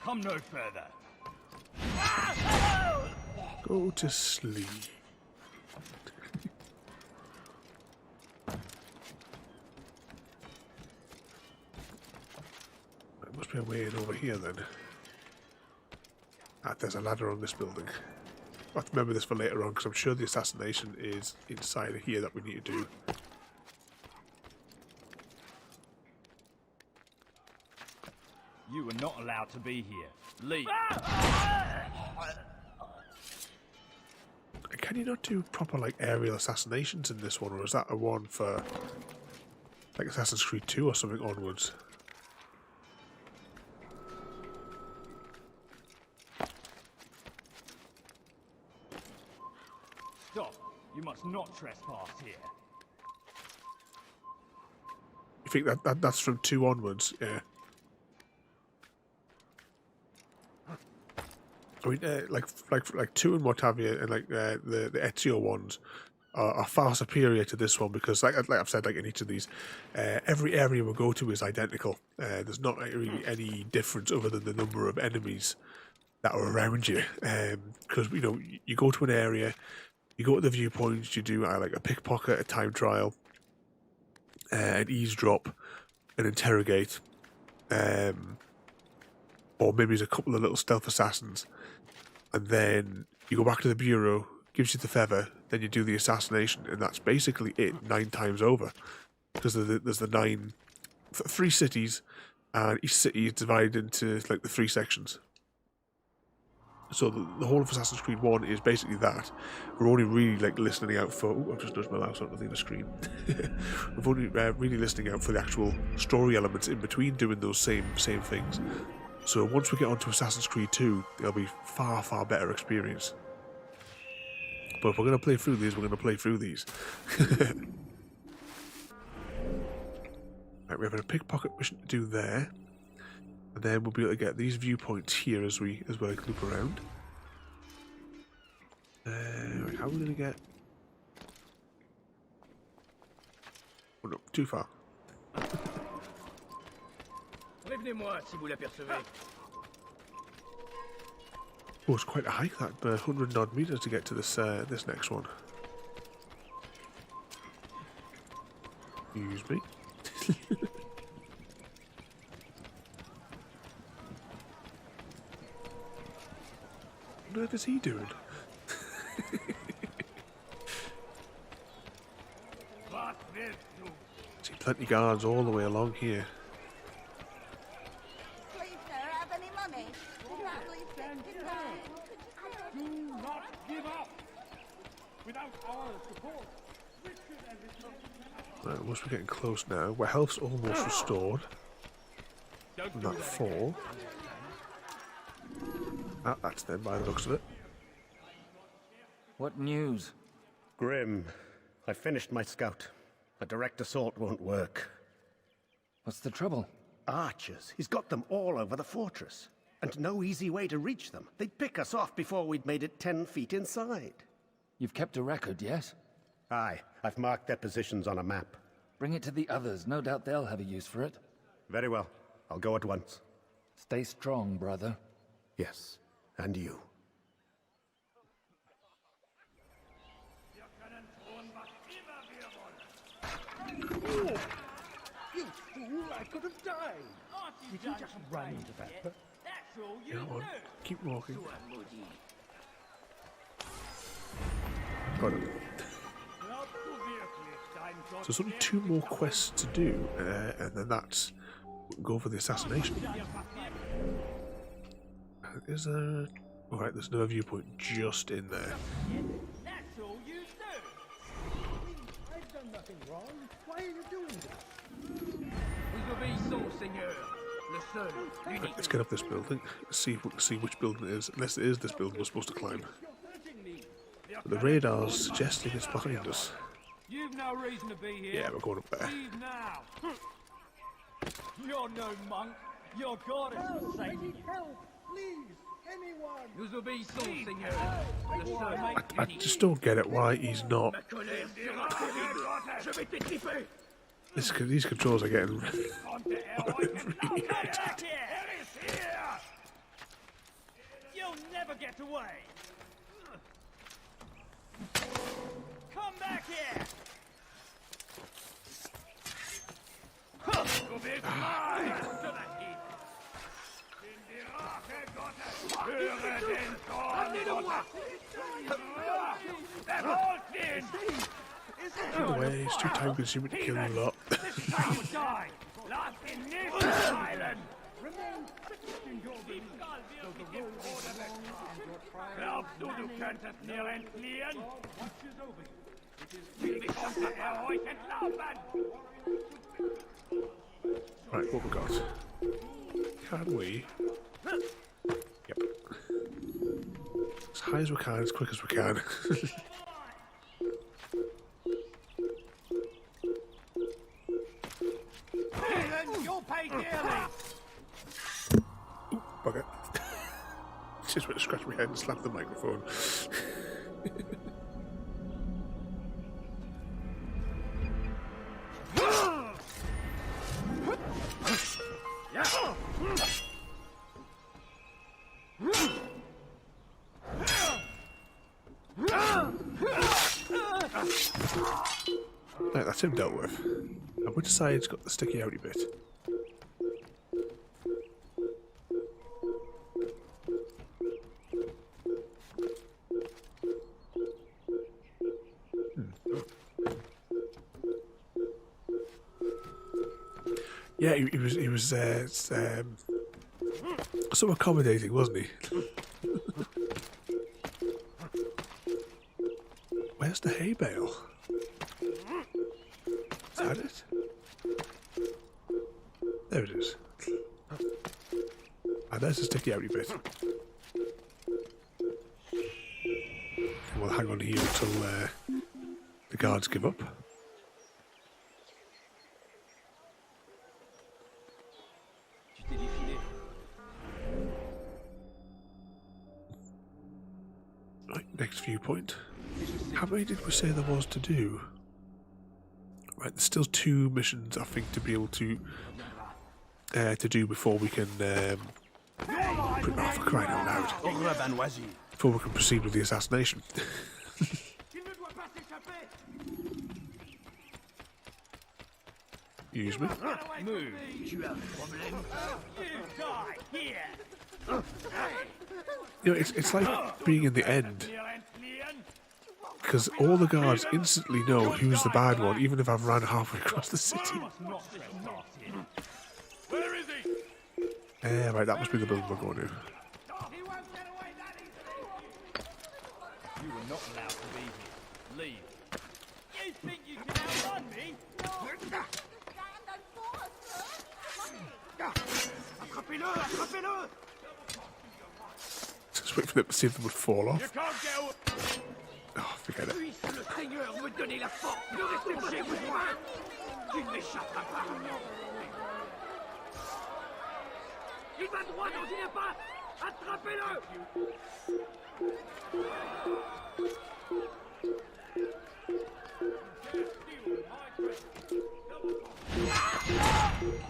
Come no further. Go to sleep. There must be a way in over here then. Ah, there's a ladder on this building. I have to remember this for later on because I'm sure the assassination is inside of here that we need to do. You are not allowed to be here. Leave. Can you not do proper like aerial assassinations in this one, or is that a one for like Assassin's Creed 2 or something onwards? Stop. You must not trespass here. You think that's from 2 onwards? Yeah. I mean, like 2 and what have you, and like the Ezio ones are far superior to this one because, like I've said, like in each of these, every area we go to is identical. There's not really any difference other than the number of enemies that are around you. Because you know, you go to an area, you go to the viewpoints, you do like a pickpocket, a time trial, an eavesdrop, an interrogate, or maybe there's a couple of little stealth assassins, and then you go back to the bureau, gives you the feather, then you do the assassination, and that's basically it 9 times over. Because there's the 3 cities, and each city is divided into like the 3 sections. So the whole of Assassin's Creed 1 is basically that. We're only really like listening out for... I've just nudged my mouse onto the screen. We're only really listening out for the actual story elements in between doing those same things. So once we get onto Assassin's Creed 2, it'll be far, far better experience. But if we're going to play through these, we're going to play through these. Right, we have a pickpocket mission to do there. And then we'll be able to get these viewpoints here as we like loop around. Right, how are we going to get... Oh no, too far. Prévenez-moi si vous l'apercevez. Oh, it's quite a hike, that 100 odd meters to get to this this next one. Excuse me. What is he doing? See plenty guards all the way along here. Please, sir, have any money? Traveling Do not give up! Without our support, Richard and his Right, once we're getting close now, our health's almost restored. And that 4. Ah, that's them by the looks of it. What news? Grim, I finished my scout. A direct assault won't work. What's the trouble? Archers. He's got them all over the fortress. And no easy way to reach them. They'd pick us off before we'd made it 10 feet inside. You've kept a record, yes? Aye, I've marked their positions on a map. Bring it to the others. No doubt they'll have a use for it. Very well. I'll go at once. Stay strong, brother. Yes, and you. You fool, I could have died. Did you just run into that? That's all you Come on, do. keep walking. Got it. So there's only 2 more quests to do, and then that's... We'll go for the assassination. Is there... Alright, there's another viewpoint just in there. That's all you do. I've done nothing wrong. Why are you doing this? Vous obéissons, Seigneur. Le seul, Right, let's get up this building, see which building it is. Unless it is this building we're supposed to climb. But the radar's suggesting it's behind us. You've no reason to be here. Yeah, we're going up there. Leave now. You're no monk. Your God is forsaken. Help, please, anyone. Nous obéissons, Seigneur. Le seul, I just don't get it why he's not... These controls are getting really irritating. You'll never get away. Come back here. Get away, it's too time consuming to kill you lot. Right, what we got? Can we? Yep. As high as we can, as quick as we can. You'll pay dearly. Bugger. just went to scratch my head and slap the microphone. Right, that's him dealt with. And which side's got the sticky outy bit? Yeah, he was so accommodating, wasn't he? Where's the hay bale? Is that it? There it is. And there's the sticky outy bit. We'll hang on here until the guards give up. Right, next viewpoint. How many did we say there was to do? Right, there's still 2 missions, I think, to be able to do before we can for crying out loud. Before we can proceed with the assassination. Excuse me. Move. You know, it's like being in the end. Because all the guards instantly know who's the bad one, even if I've run halfway across the city. Where is he? Right, that must be the building we're going to. You were not allowed to be here. Leave. You think you can outrun me? Just wait for them to see if they would fall off. You can't get away. Oh, forget it.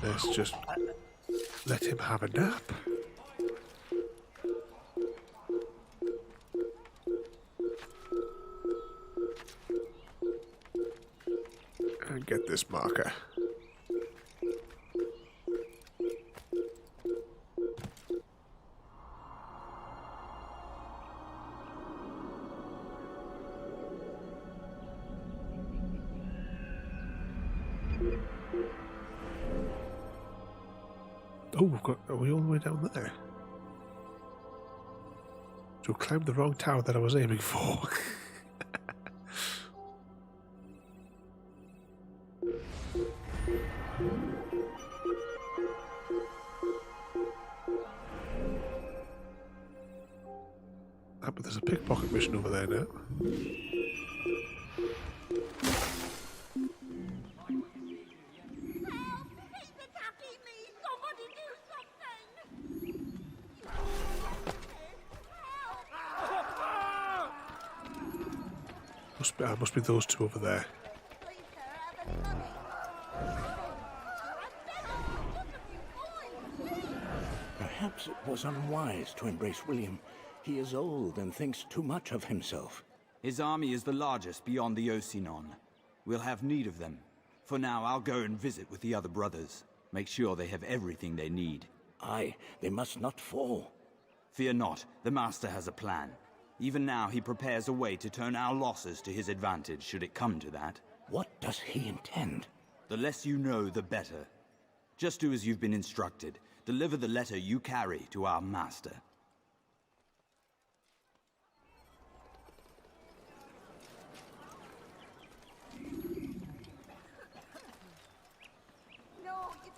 Let's just let him have a nap. And get this marker. Oh, are we all the way down there? So I climbed the wrong tower that I was aiming for. But there's a pickpocket mission over there now. Must be those 2 over there. Perhaps it was unwise to embrace William. He is old and thinks too much of himself. His army is the largest beyond the Ocinon. We'll have need of them. For now, I'll go and visit with the other brothers. Make sure they have everything they need. Aye, they must not fall. Fear not, the Master has a plan. Even now, he prepares a way to turn our losses to his advantage, should it come to that. What does he intend? The less you know, the better. Just do as you've been instructed. Deliver the letter you carry to our Master.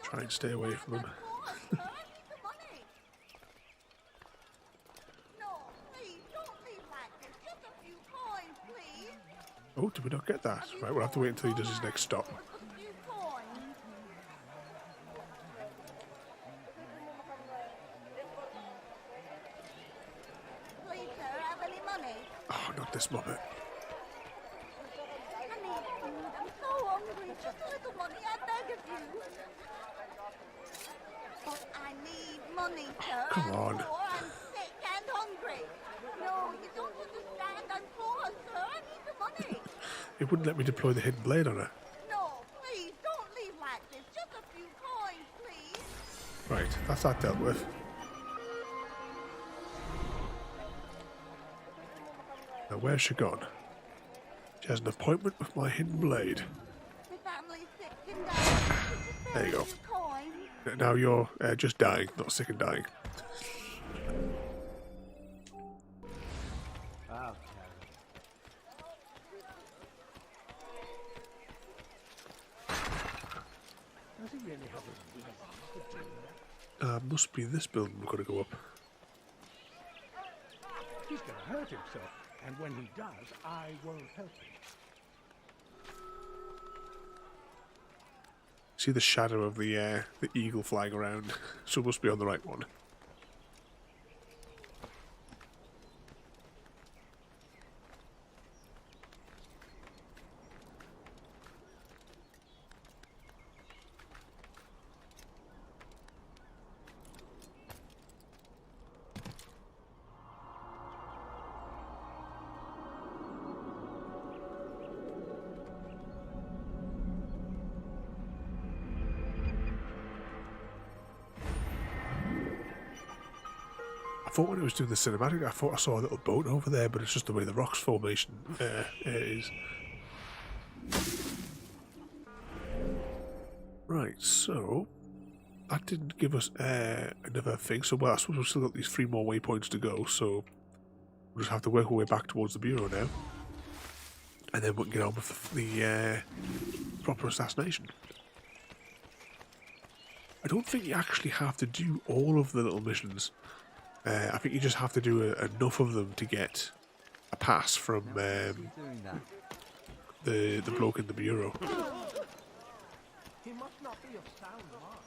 Try and stay away from them. Oh, did we not get that? Right, we'll have to wait until he does his next stop. not this muppet. I need food. I'm so hungry. Just a little money, I beg of you. But I need money, sir. Come on. I'm poor, I'm sick and hungry. No, you don't understand. I'm poor, sir. I need the money. It wouldn't let me deploy the hidden blade on her. No, please, don't leave like this. Just a few coins, please. Right, that's that dealt with. Now where's she gone? She has an appointment with my hidden blade. The family's sick and dying. There you go. Coin. Now you're just dying, not sick and dying. Must be this building we're going to go up. He's going to hurt himself, and when he does, I won't help him. See the shadow of the eagle flying around, so it must be on the right one. I thought when it was doing the cinematic, I thought I saw a little boat over there, but it's just the way the rocks formation is. Right, so that didn't give us another thing. So, well, I suppose we've still got these 3 more waypoints to go. So we'll just have to work our way back towards the bureau now, and then we can get on with the proper assassination. I don't think you actually have to do all of the little missions. I think you just have to do enough of them to get a pass from the bloke in the bureau. He must not be of sound mind.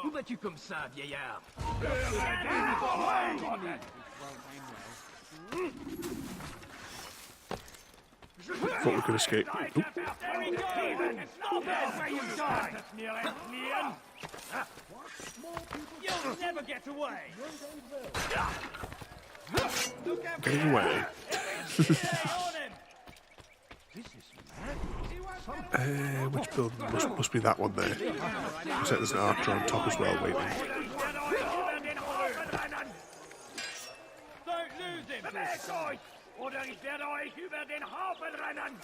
Où vas-tu comme ça, vieillard? Thought we could escape. Oop. There he goes! It's not there where you die! You'll never get away! Getting away. Which building must be that one there? Looks like there's an archer on top as well waiting. Don't lose him! Oder ich werde euch über den Haufen rennen!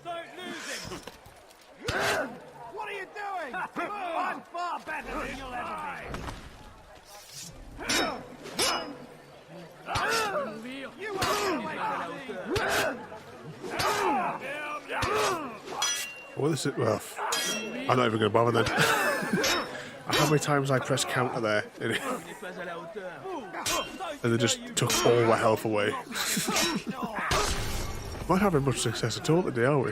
Don't lose him! What are you doing? I'm far better than you'll ever be! You won't Well, this is, well, I'm not even going to bother then. How many times I pressed counter there and they just took all my health away. Not having much success at all today, are we?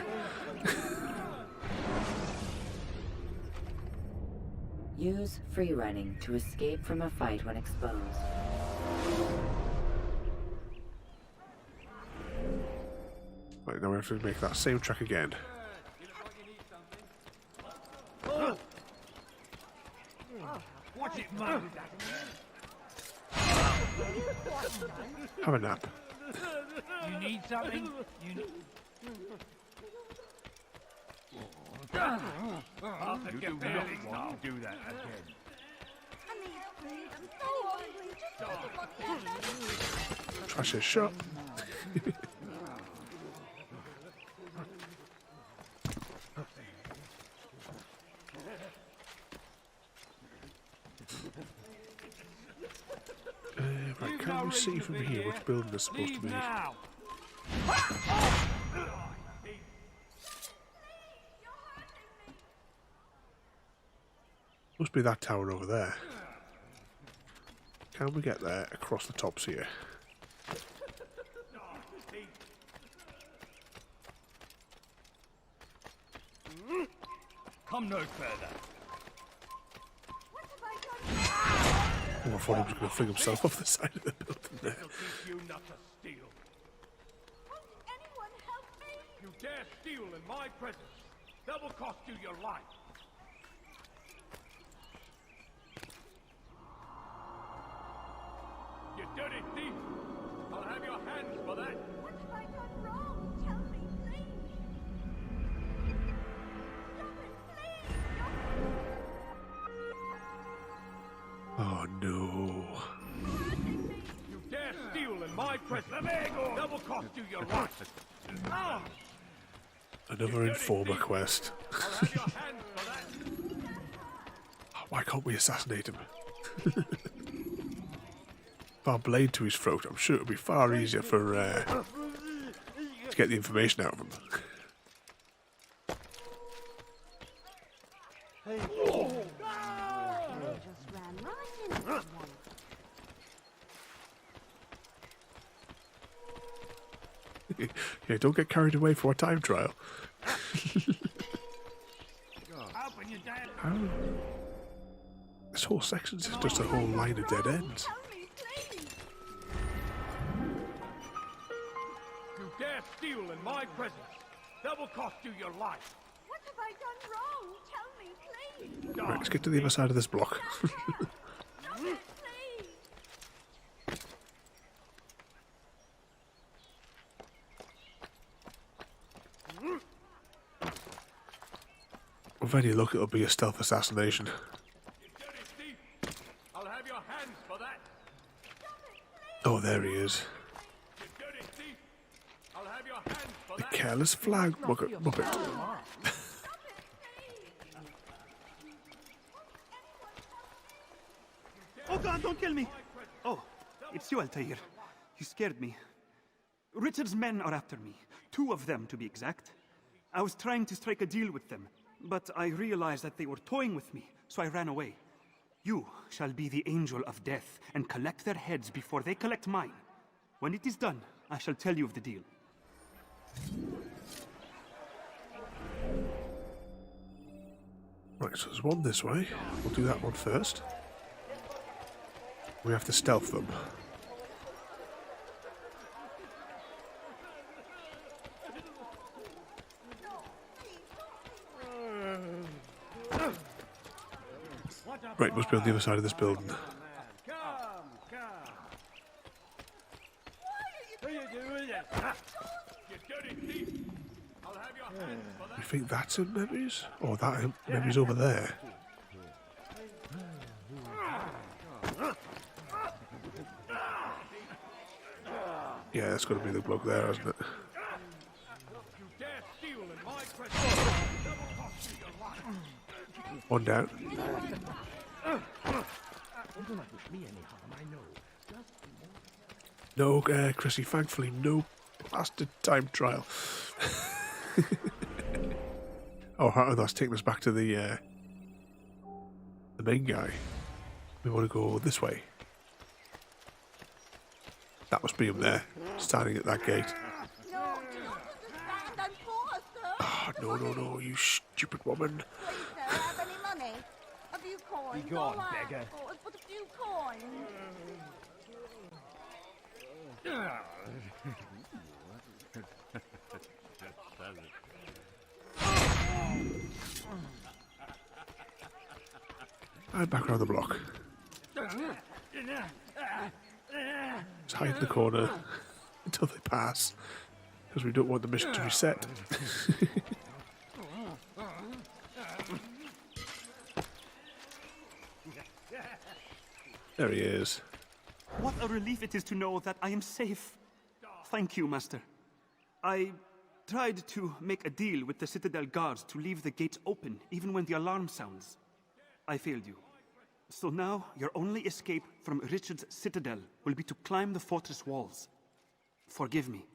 Use free running to escape from a fight when exposed. Right, now we have to make that same track again. Watch it, man! Have a nap. You need something? After you do not do that again. I need food. I'm so hungry. Just a little money, I beg of you. Trash his shop. Right, can we see from here which building is supposed to be? Must be that tower over there. Can we get there across the tops here? Come no further. Oh, I thought he was going to fling himself off the side of the building. This'll teach you not to steal. Won't anyone help me? You dare steal in my presence, that will cost you your life. You dirty thief! I'll have your hands for that. What have I done wrong? Tell me, please. Stop it, please. Oh no. You dare steal in my presence, that will cost you your life. Ah! Another informer quest. I'll have your hands for that. Why can't we assassinate him? Our blade to his throat. I'm sure it would be far easier for to get the information out of him. Just ran right into one. Yeah, don't get carried away for a time trial. Open your damn. How? This whole section is just a whole line of dead ends. Tell me, please. You dare steal in my presence, that will cost you your life. What have I done wrong? Tell me, please. Right, let's get to the other side of this block. Stop it, please. With any luck, it'll be a stealth assassination. You dirty thief! I'll have your hands for that. Oh, there he is. You dirty thief! I'll have your hands for The that. careless flag muppet. Oh God, don't kill me! Oh, it's you, Altair. You scared me. Richard's men are after me. 2 of them, to be exact. I was trying to strike a deal with them, but I realized that they were toying with me, so I ran away. You shall be the angel of death and collect their heads before they collect mine. When it is done, I shall tell you of the deal. Right, so there's one this way. We'll do that one first. We have to stealth them. Right, must be on the other side of this building. Come. What are you doing? You dirty thief! I'll have your hands for that. You think that's in memories? Or that in memories over there? Yeah, that's got to be the bloke there, hasn't it? You dare steal in my presence, that will cost you your life. One down. No, Chrissy, thankfully, no blasted time trial. Oh, that's taking us back to the main guy. We want to go this way. That must be him there, standing at that gate. No, do not understand. I'm poor, sir. Ah, no, you stupid woman. Please, sir, have any money? A few coins. Be gone, all I ask beggar. for is but a few coins. And back around the block. Just hide in the corner until they pass, because we don't want the mission to reset. There he is. What a relief it is to know that I am safe. Thank you, Master. I tried to make a deal with the Citadel guards to leave the gates open, even when the alarm sounds. I failed you. So now, your only escape from Richard's Citadel will be to climb the fortress walls. Forgive me.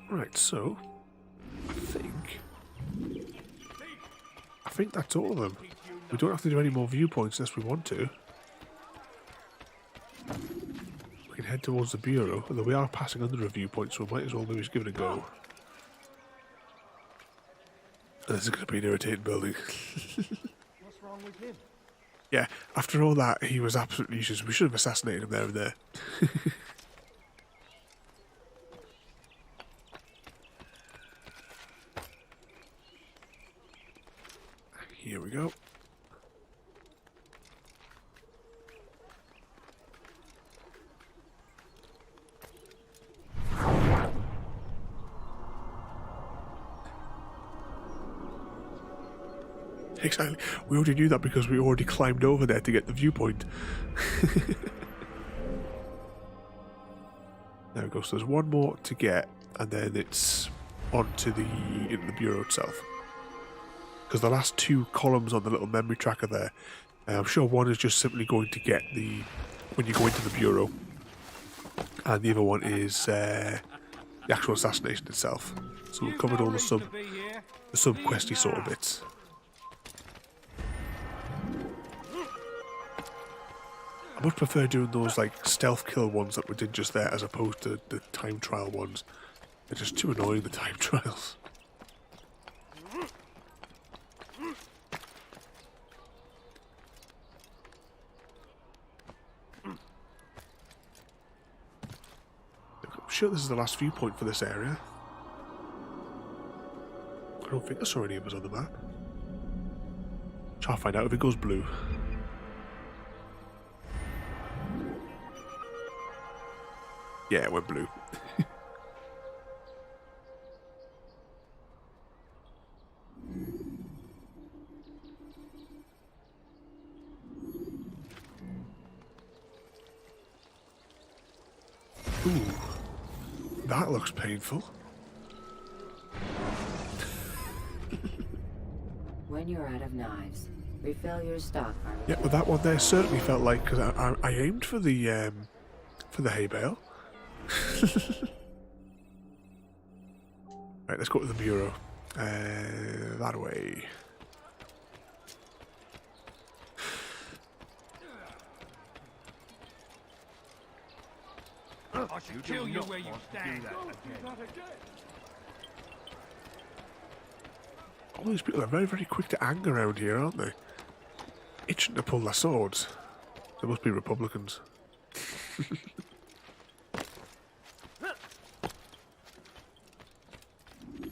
Right, so I think that's all of them. We don't have to do any more viewpoints unless we want to. We can head towards the bureau, although we are passing under a viewpoint, so we might as well maybe just give it a go. This is going to be an irritating building. on with him? Yeah, after all that, he was absolutely useless. We should have assassinated him there and there. Here we go. Exactly. We already knew that because we already climbed over there to get the viewpoint. There we go. So there's one more to get, and then it's onto into the bureau itself. Because the last two columns on the little memory tracker there, I'm sure one is just simply going to get when you go into the bureau, and the other one is the actual assassination itself. So we've covered all the sub questy sort of bits. I much prefer doing those like stealth kill ones that we did just there as opposed to the time trial ones. They're just too annoying, the time trials. I'm sure this is the last viewpoint for this area. I don't think I saw any of us on the map. Try to find out if it goes blue. Yeah, it went blue. Ooh, that looks painful. When you're out of knives, refill your stock. Yeah, but that one there certainly felt like, because I aimed for the hay bale. Right, let's go to the bureau. That way. I should kill you where you stand. All these people are very, very quick to anger around here, aren't they? Itching to pull their swords. They must be Republicans.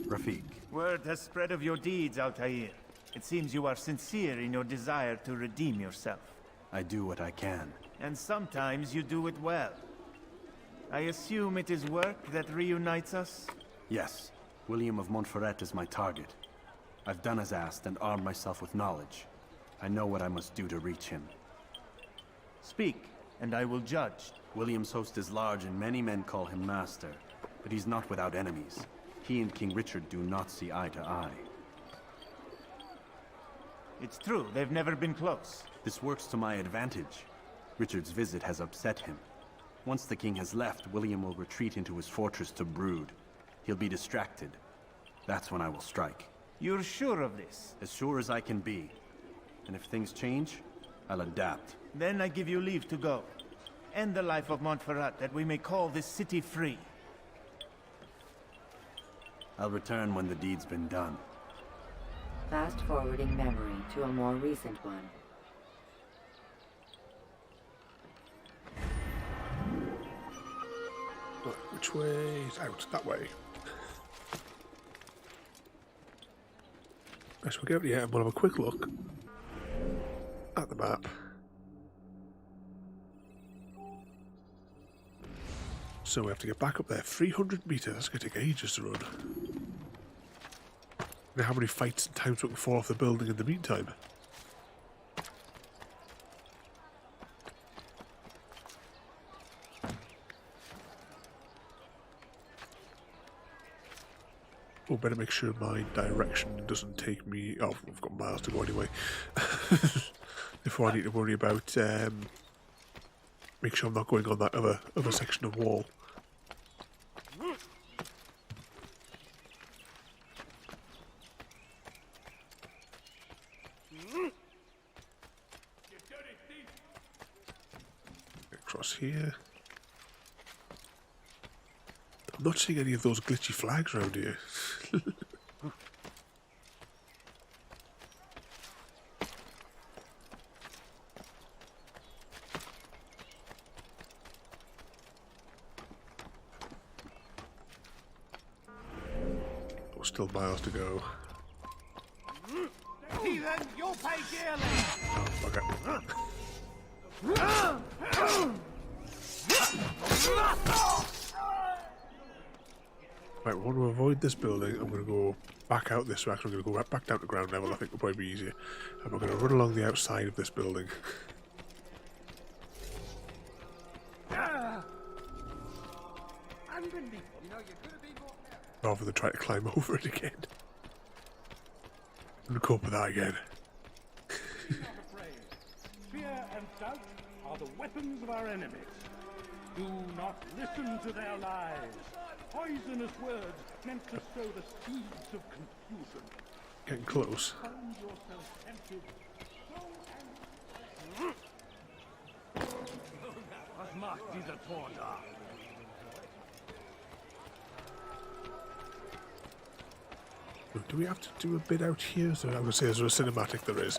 Rafik. Word has spread of your deeds, Altair. It seems you are sincere in your desire to redeem yourself. I do what I can. And sometimes you do it well. I assume it is work that reunites us? Yes. William of Montferrat is my target. I've done as asked and armed myself with knowledge. I know what I must do to reach him. Speak, and I will judge. William's host is large and many men call him master, but he's not without enemies. He and King Richard do not see eye to eye. It's true, they've never been close. This works to my advantage. Richard's visit has upset him. Once the king has left, William will retreat into his fortress to brood. He'll be distracted. That's when I will strike. You're sure of this? As sure as I can be. And if things change, I'll adapt. Then I give you leave to go. End the life of Montferrat, that we may call this city free. I'll return when the deed's been done. Fast-forwarding memory to a more recent one. Which way? Out. That way. Right, so we'll get here and we'll have a quick look at the map. So we have to get back up there. 300 meters. That's going to take ages to run. Now, how many fights and times we can fall off the building in the meantime? Oh, better make sure my direction doesn't take me... Oh, I've got miles to go anyway. Before I need to worry about... make sure I'm not going on that other section of wall. Across here. I'm not seeing any of those glitchy flags around here. still miles to go. Heathen, you'll pay dearly! Oh, fuck it. Right, we want to avoid this building. I'm going to go back out this way. Actually, I'm going to go right back down to ground level. I think will probably be easier. And we're going to run along the outside of this building. Rather than try to climb over it again. I'm going to cope with that again. Fear and doubt are the weapons of our enemies. Do not listen to their lies. Poisonous words meant to sow the seeds of confusion. Getting close. Find yourself tempted. Was macht dieser Tor da? Do we have to do a bit out here? So I'm going to say, is there a cinematic? There is.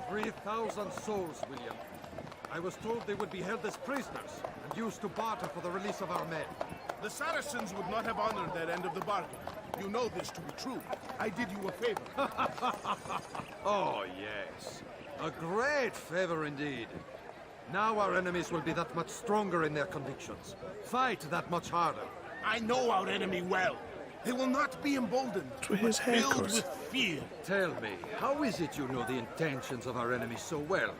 3,000 souls, William. I was told they would be held as prisoners and used to barter for the release of our men. The Saracens would not have honored their end of the bargain. You know this to be true. I did you a favor. Oh, yes. A great favor indeed. Now our enemies will be that much stronger in their convictions. Fight that much harder. I know our enemy well. They will not be emboldened, but filled with fear. Tell me, how is it you know the intentions of our enemies so well?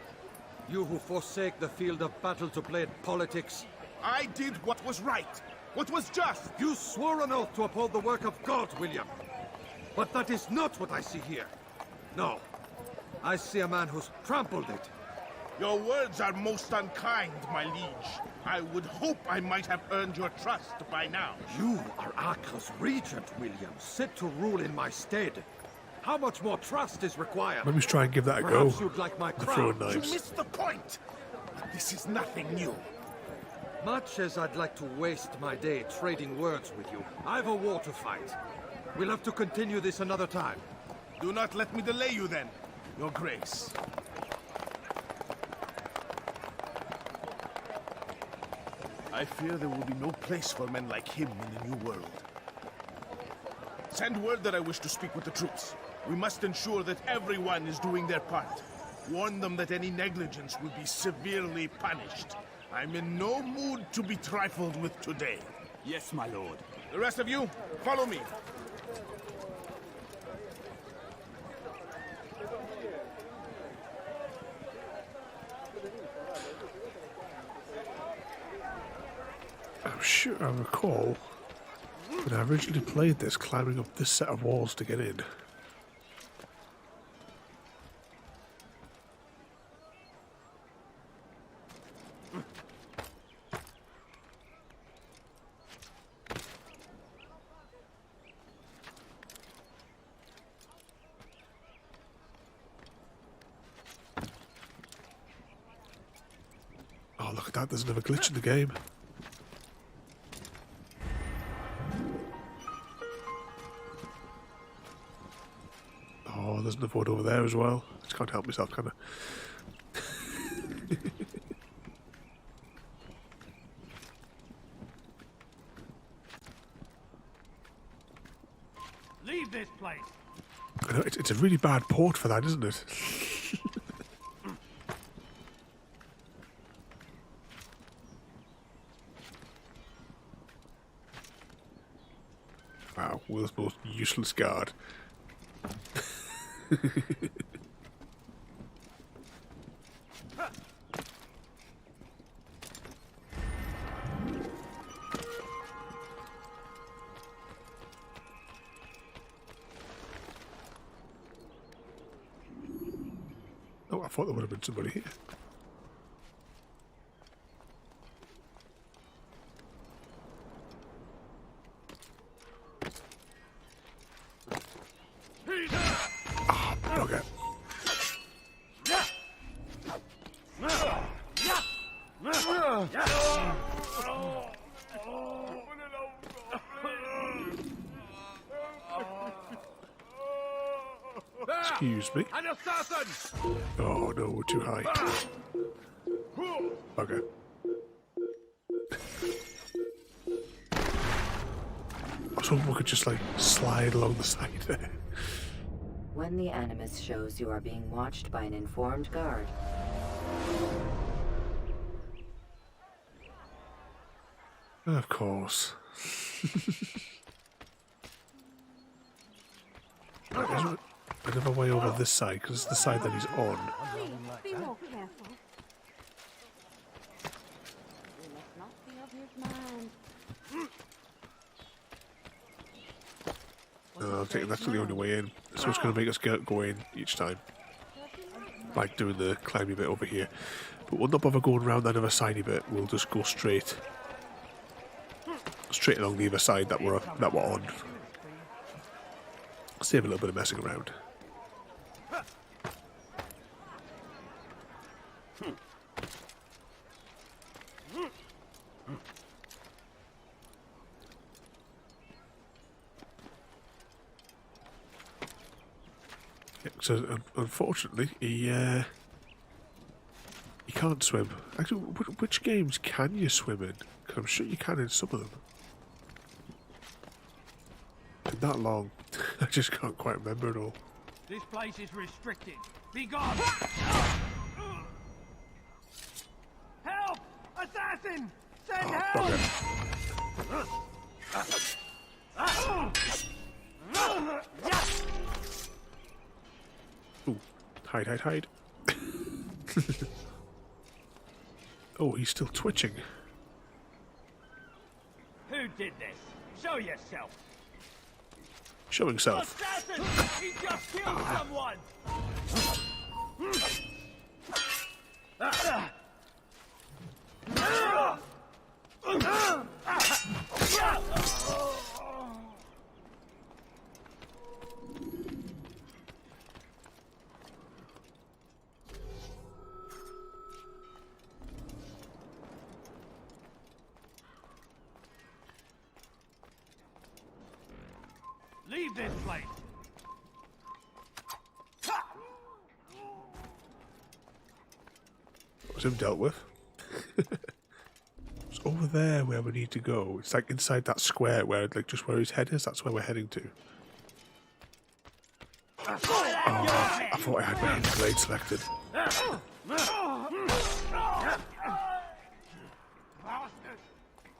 You who forsake the field of battle to play at politics? I did what was right, what was just. You swore an oath to uphold the work of God, William. But that is not what I see here. No. I see a man who's trampled it. Your words are most unkind, my liege. I would hope I might have earned your trust by now. You are Acre's regent, William, set to rule in my stead. How much more trust is required? Let me try and give that a go. Perhaps you'd like my crown. You missed the point. But this is nothing new. Much as I'd like to waste my day trading words with you, I've a war to fight. We'll have to continue this another time. Do not let me delay you then, Your Grace. I fear there will be no place for men like him in the New World. Send word that I wish to speak with the troops. We must ensure that everyone is doing their part. Warn them that any negligence will be severely punished. I'm in no mood to be trifled with today. Yes, my lord. The rest of you, follow me. I'm sure I recall when I originally played this, climbing up this set of walls to get in. Oh, look at that, there's another glitch in the game. Oh, there's another one over there as well. I just can't help myself, can I? Leave this place. I know, it's a really bad port for that, isn't it? Wow, world's most useless guard. Oh, I thought there would have been somebody here. Okay. Excuse me. An assassin! Oh no, we're too high. Okay. I was hoping we could just like slide along the side there. When the Animus shows you are being watched by an informed guard, Of course. There's another way over this side, because it's the side that he's on. Please, be more careful. We must not be of his mind. I'm thinking that's the only way in, so it's going to make us go in each time. Like doing the climbing bit over here. But we'll not bother going around that other sidey bit, we'll just go straight along the other side that we're on. Save a little bit of messing around. So unfortunately, he can't swim. Actually, which games can you swim in? Because I'm sure you can in some of them. Been that long, I just can't quite remember it all. This place is restricted. Be gone! Help! Assassin! Send help! Ooh, hide. Oh, he's still twitching. Who did this? Show yourself! Show himself. Assassin! He just killed someone! Leave this place! Was him dealt with? It's over there where we need to go. It's like inside that square where, like, just where his head is. That's where we're heading to. Oh, I thought I had my blade selected.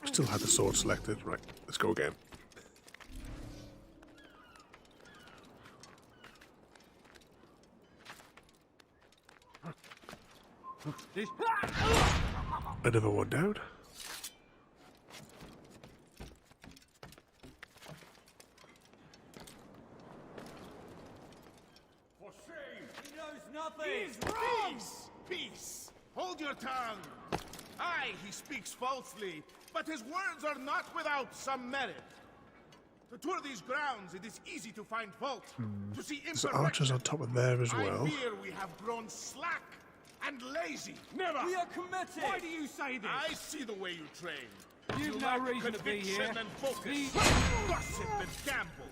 Still had the sword selected. Right, let's go again. Another one down. For shame! He knows nothing! He's wrong! Peace! Hold your tongue! Aye, he speaks falsely, but his words are not without some merit. To tour these grounds, it is easy to find fault. To see There's archers on top of there as well. I fear we have grown slack and lazy. Never! We are committed! Why do you say this? I see the way you train. You've no lack reason to be conviction here. and focus. Gossip and gamble.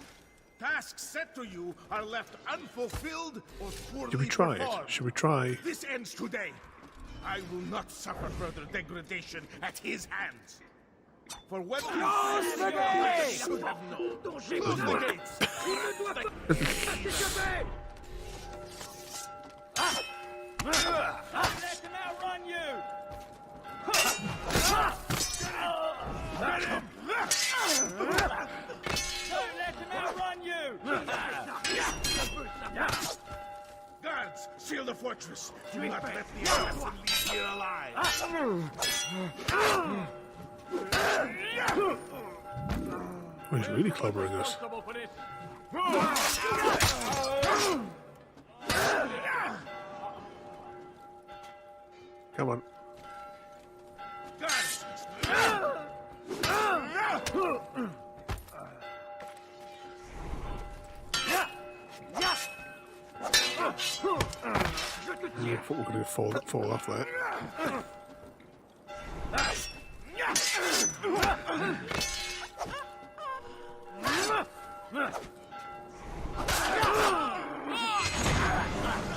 Tasks set to you are left unfulfilled or poorly Should we try performed. it? Should we try? This ends today. I will not suffer further degradation at his hands. For what you should have known. Close the gates. Let them outrun you! Don't let them outrun you! Guards, seal the fortress. Do not let the assassin leave here alive. Oh, he's really clobbering us. Come on. Guards! I thought we were going to fall off there.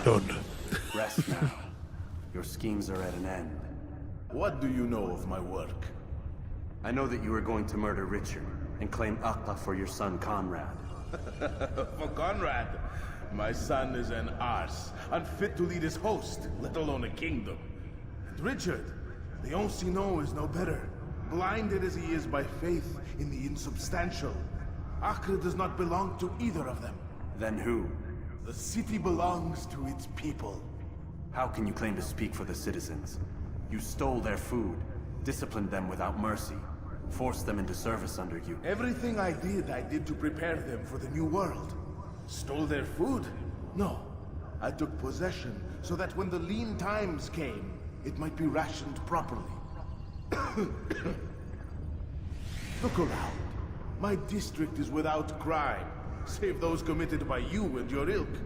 Done. Rest now. Your schemes are at an end. What do you know of my work? I know that you are going to murder Richard and claim Altair for your son Conrad. For Conrad? My son is an arse, unfit to lead his host, let alone a kingdom. And Richard, the Ancient is no better, blinded as he is by faith in the insubstantial. Acre does not belong to either of them. Then who? The city belongs to its people. How can you claim to speak for the citizens? You stole their food, disciplined them without mercy, forced them into service under you. Everything I did to prepare them for the new world. Stole their food? No. I took possession so that when the lean times came, it might be rationed properly. Look around. My district is without crime, save those committed by you and your ilk.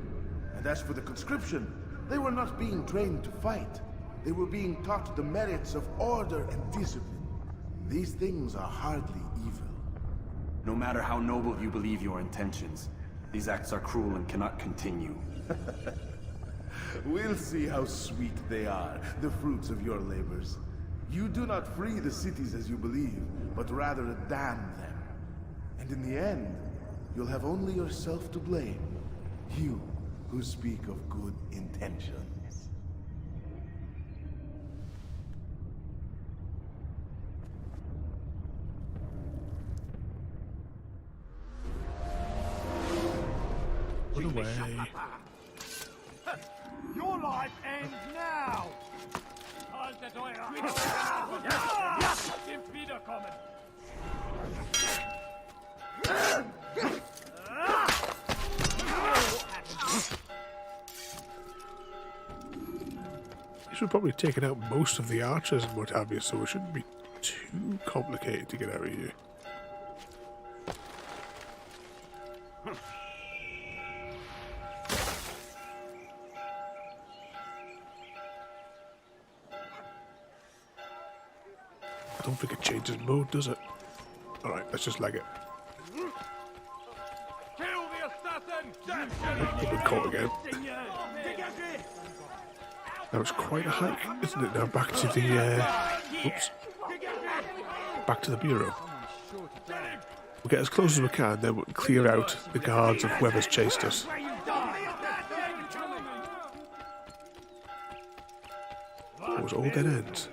And as for the conscription, they were not being trained to fight. They were being taught the merits of order and discipline. These things are hardly evil. No matter how noble you believe your intentions, these acts are cruel and cannot continue. We'll see how sweet they are, the fruits of your labors. You do not free the cities as you believe, but rather damn them. And in the end, you'll have only yourself to blame. You, who speak of good intentions. Run away. Your life ends now! Haltet euer Gibt wiederkommen! We've probably taken out most of the archers and what have you, so it shouldn't be too complicated to get out of here. I don't think it changes mode, does it? Alright, let's just leg it. Kill the assassin! We've been caught again. Now it's quite a hike, isn't it? Now back to the oops. Back to the bureau. We'll get as close as we can, then we'll clear out the guards of whoever's chased us. Oh, it was all dead ends.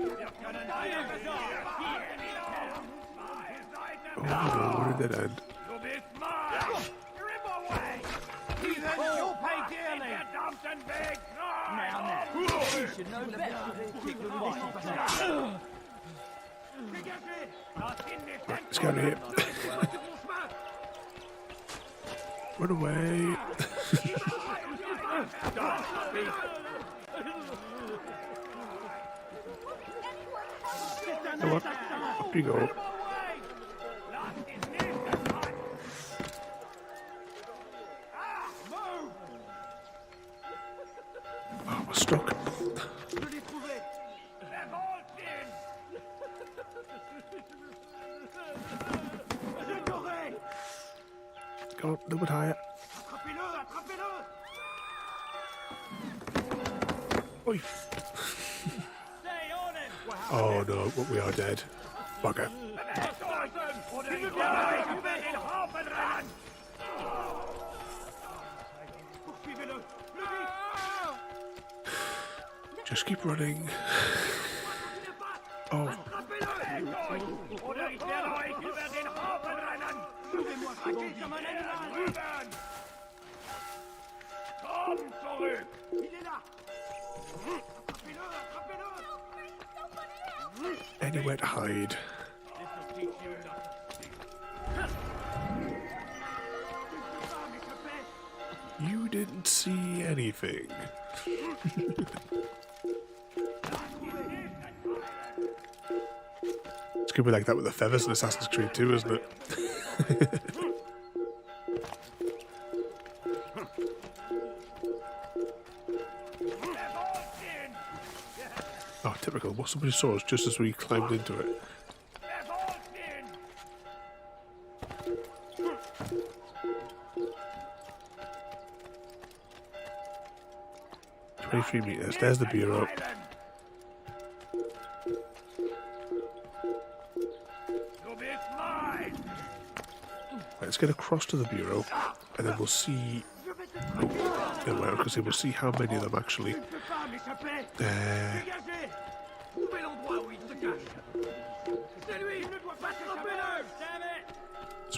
Oh no, we're in dead end. You'll pay dearly! Now, you should know better. Let's get out of here. Run away. Come on, up you go. Oh, we're stuck. Go on, a little bit higher. Oi. Oh no, we are dead. Bugger. Just keep running. Oh. Anywhere to hide. You didn't see anything. It's gonna be like that with the feathers in Assassin's Creed 2, isn't it? Oh, typical. What somebody saw us just as we climbed into it. 23 meters. There's the bureau. Let's get across to the bureau, and then we'll see. Oh, no, I was gonna say we'll see how many of them actually. Is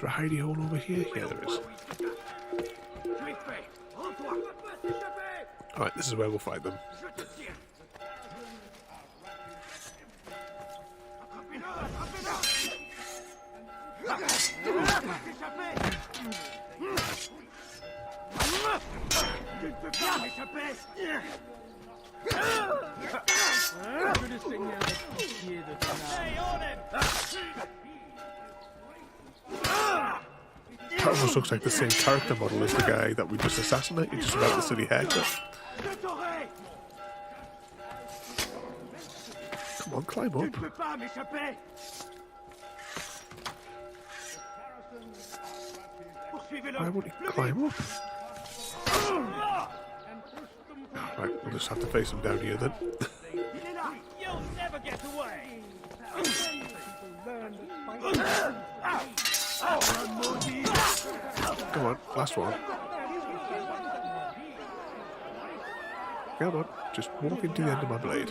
there a hidey hole over here? Yeah, there is. Alright, this is where we'll fight them. That almost looks like the same character model as the guy that we just assassinated, just about the silly haircut. Come on, climb up. Why won't he climb up? Right, we'll just have to face him down here then. You'll never get away. Come on, last one. Come on, just walk into the end of my blade.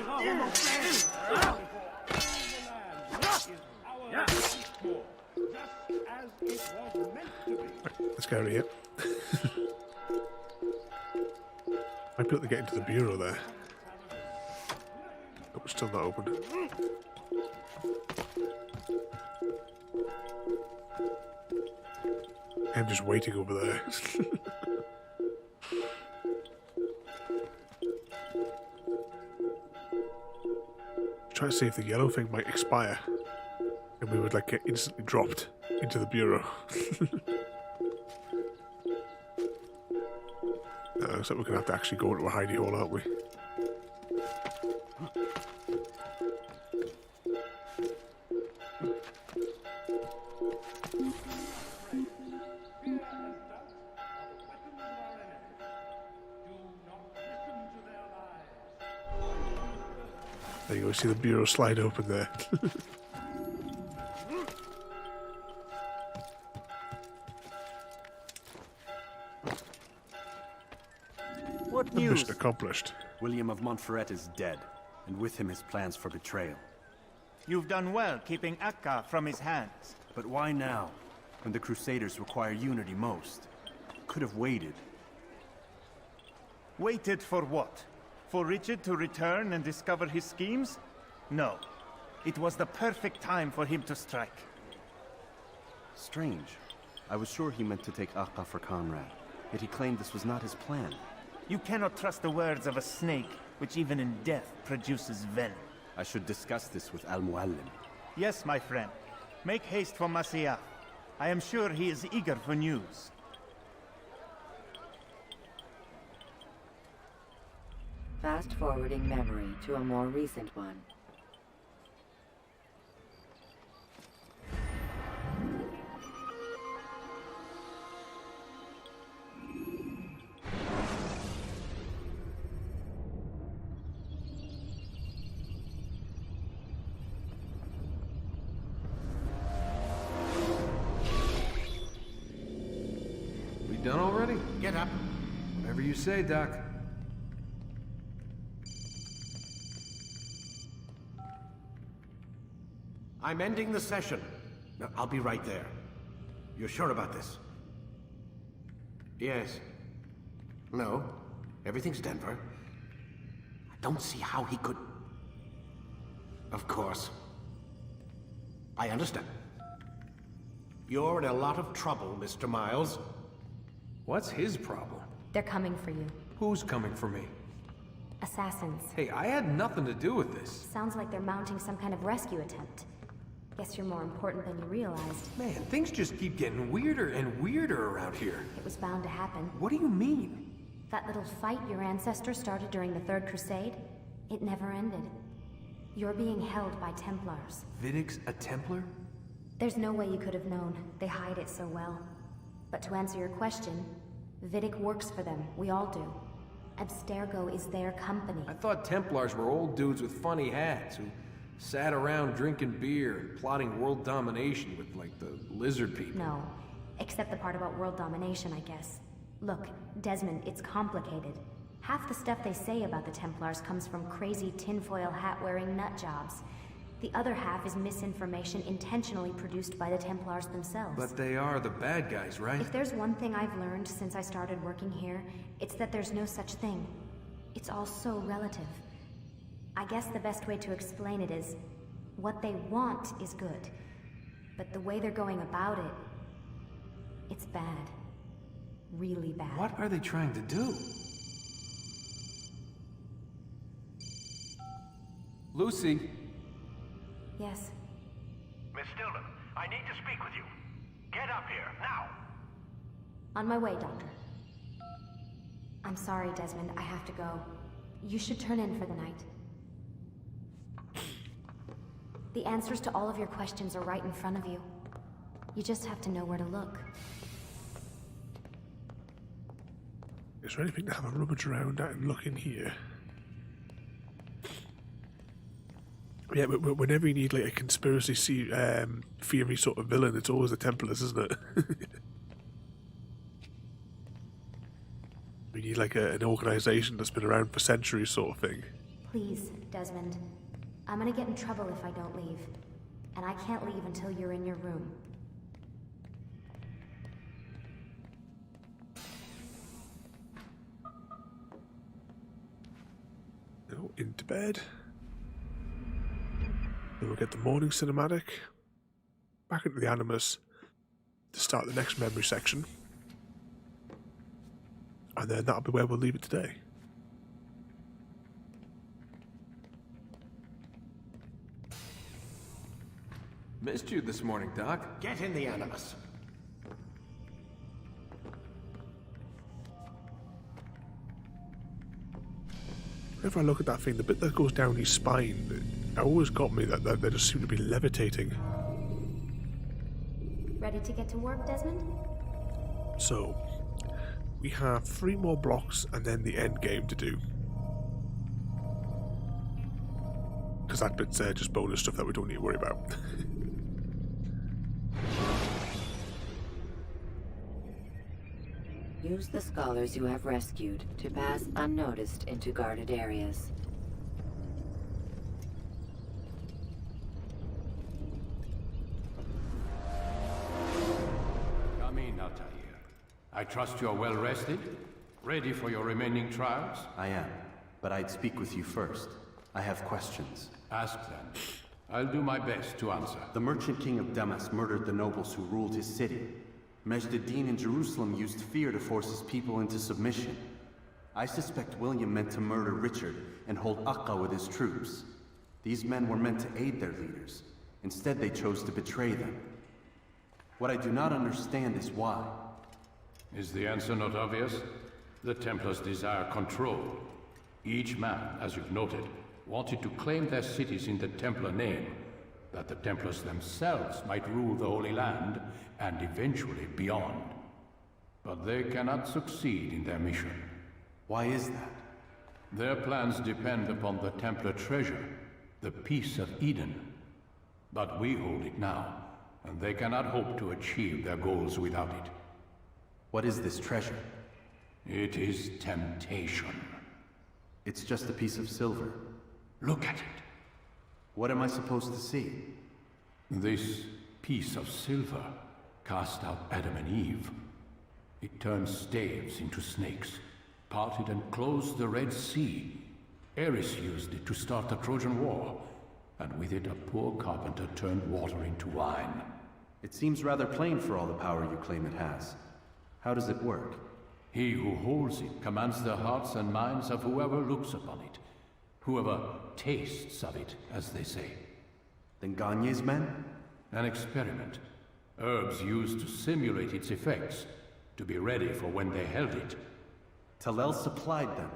Right, let's get out of here. Might be able to get into the bureau there. But we're still not open. I'm just waiting over there. Try to see if the yellow thing might expire and we would like get instantly dropped into the bureau. Looks like we're gonna have to actually go into a hidey hole, aren't we? There you go, see the bureau slide open there. What news? Mission accomplished. William of Montferrat is dead, and with him his plans for betrayal. You've done well keeping Akka from his hands. But why now, when the Crusaders require unity most? Could have waited. Waited for what? For Richard to return and discover his schemes? No. It was the perfect time for him to strike. Strange. I was sure he meant to take Akka for Conrad, yet he claimed this was not his plan. You cannot trust the words of a snake, which even in death produces venom. I should discuss this with Al-Muallim. Yes, my friend. Make haste for Masyaf. I am sure he is eager for news. Fast-forwarding memory to a more recent one. We done already? Get up. Whatever you say, Doc. I'm ending the session. No, I'll be right there. You're sure about this? Yes. No. Everything's Denver. I don't see how he could... Of course. I understand. You're in a lot of trouble, Mr. Miles. What's his problem? They're coming for you. Who's coming for me? Assassins. Hey, I had nothing to do with this. Sounds like they're mounting some kind of rescue attempt. Guess you're more important than you realized. Man, things just keep getting weirder and weirder around here. It was bound to happen. What do you mean? That little fight your ancestor started during the Third Crusade, it never ended. You're being held by Templars. Vidic's a Templar? There's no way you could have known. They hide it so well. But to answer your question, Vidic works for them. We all do. Abstergo is their company. I thought Templars were old dudes with funny hats who sat around drinking beer and plotting world domination with, like, the lizard people. No. Except the part about world domination, I guess. Look, Desmond, it's complicated. Half the stuff they say about the Templars comes from crazy tinfoil hat-wearing nutjobs. The other half is misinformation intentionally produced by the Templars themselves. But they are the bad guys, right? If there's one thing I've learned since I started working here, it's that there's no such thing. It's all so relative. I guess the best way to explain it is, what they want is good. But the way they're going about it, it's bad. Really bad. What are they trying to do? Lucy? Yes. Miss Stillman, I need to speak with you. Get up here, now! On my way, Doctor. I'm sorry, Desmond. I have to go. You should turn in for the night. The answers to all of your questions are right in front of you. You just have to know where to look. Is there anything to have a rummage around at and look in here? Yeah, but whenever you need like a conspiracy theory sort of villain, it's always the Templars, isn't it? We need like an organization that's been around for centuries sort of thing. Please, Desmond. I'm gonna get in trouble if I don't leave. And I can't leave until you're in your room. Go into bed. Then we'll get the morning cinematic. Back into the Animus to start the next memory section. And then that'll be where we'll leave it today. Missed you this morning, Doc. Get in the Animus. Whenever I look at that thing, the bit that goes down his spine, it always got me that they just seem to be levitating. Ready to get to work, Desmond? So, we have 3 more blocks and then the end game to do. Because that bit's just bonus stuff that we don't need to worry about. Use the scholars you have rescued to pass unnoticed into guarded areas. Come in, Altair. I trust you are well rested? Ready for your remaining trials? I am, but I'd speak with you first. I have questions. Ask them. I'll do my best to answer. The merchant king of Damas murdered the nobles who ruled his city. Majd-ad-Din in Jerusalem used fear to force his people into submission. I suspect William meant to murder Richard and hold Akka with his troops. These men were meant to aid their leaders. Instead, they chose to betray them. What I do not understand is why. Is the answer not obvious? The Templars desire control. Each man, as you've noted, wanted to claim their cities in the Templar name, that the Templars themselves might rule the Holy Land and eventually beyond. But they cannot succeed in their mission. Why is that? Their plans depend upon the Templar treasure, the Peace of Eden. But we hold it now, and they cannot hope to achieve their goals without it. What is this treasure? It is temptation. It's just a piece of silver. Look at it. What am I supposed to see? This piece of silver cast out Adam and Eve. It turned staves into snakes, parted and closed the Red Sea. Eris used it to start the Trojan War, and with it a poor carpenter turned water into wine. It seems rather plain for all the power you claim it has. How does it work? He who holds it commands the hearts and minds of whoever looks upon it. Whoever tastes of it, as they say. Then Gagne's men? An experiment. Herbs used to simulate its effects, to be ready for when they held it. Talel supplied them.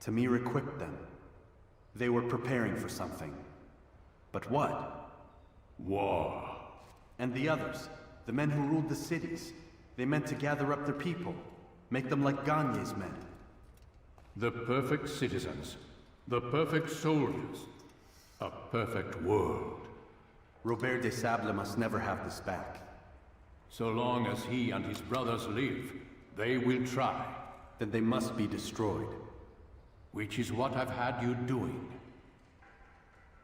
Tamir equipped them. They were preparing for something. But what? War. And the others, the men who ruled the cities, they meant to gather up their people, make them like Gagne's men. The perfect citizens, the perfect soldiers, a perfect world. Robert de Sable must never have this back. So long as he and his brothers live, they will try. Then they must be destroyed. Which is what I've had you doing.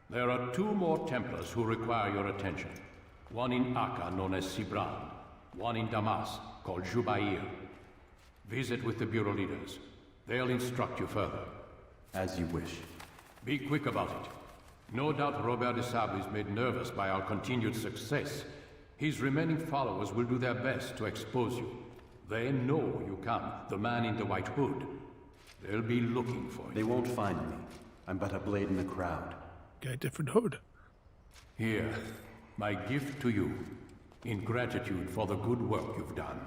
There are 2 more Templars who require your attention. One in Akka, known as Sibran. One in Damas, called Jubair. Visit with the Bureau leaders. They'll instruct you further. As you wish. Be quick about it. No doubt Robert de Sable is made nervous by our continued success. His remaining followers will do their best to expose you. They know you come, the man in the white hood. They'll be looking for you. They won't find me. I'm but a blade in the crowd. Get a different hood. Here, my gift to you, in gratitude for the good work you've done.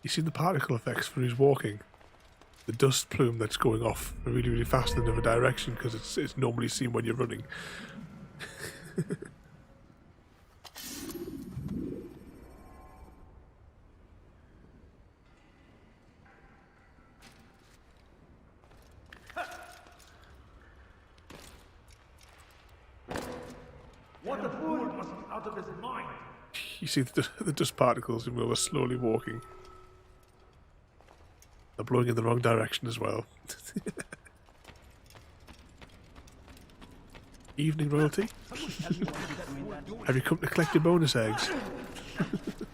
You see the particle effects for his walking? The dust plume that's going off really, really fast in another direction because it's normally seen when you're running. What the fool must be out of his mind. You see the dust particles and we were slowly walking. They're blowing in the wrong direction as well. Evening, royalty. Have you come to collect your bonus eggs?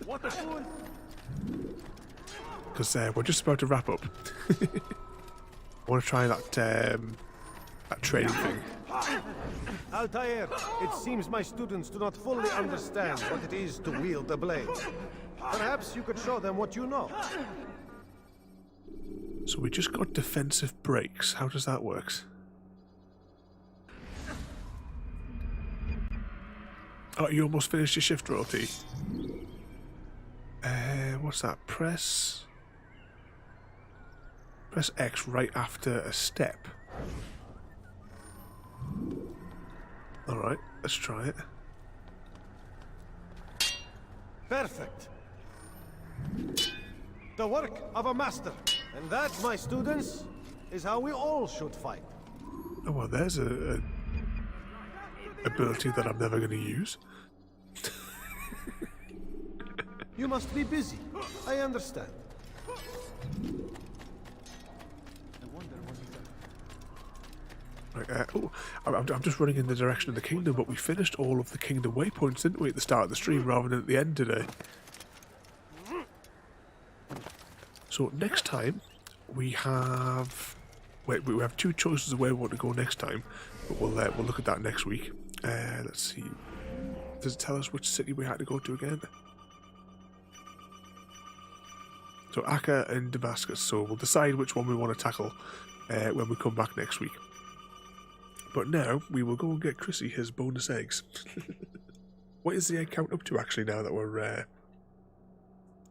What the fool? Because we're just about to wrap up. I want to try that training thing. Altair, it seems my students do not fully understand what it is to wield a blade. Perhaps you could show them what you know. So we just got defensive breaks. How does that work? Oh, you almost finished your shift, royalty. What's that? Press X right after a step. Alright, let's try it. Perfect. The work of a master. And that, my students, is how we all should fight. Oh, well, there's a ability that I'm never going to use. You must be busy. I understand. Right, I'm just running in the direction of the kingdom, but we finished all of the kingdom waypoints, didn't we, at the start of the stream rather than at the end today? So next time we have we have 2 choices of where we want to go next time, but we'll look at that next week. Let's see. Does it tell us which city we had to go to again? So Akka and Damascus. So we'll decide which one we want to tackle when we come back next week. But now we will go and get Chrissy his bonus eggs. What is the egg count up to actually now that we're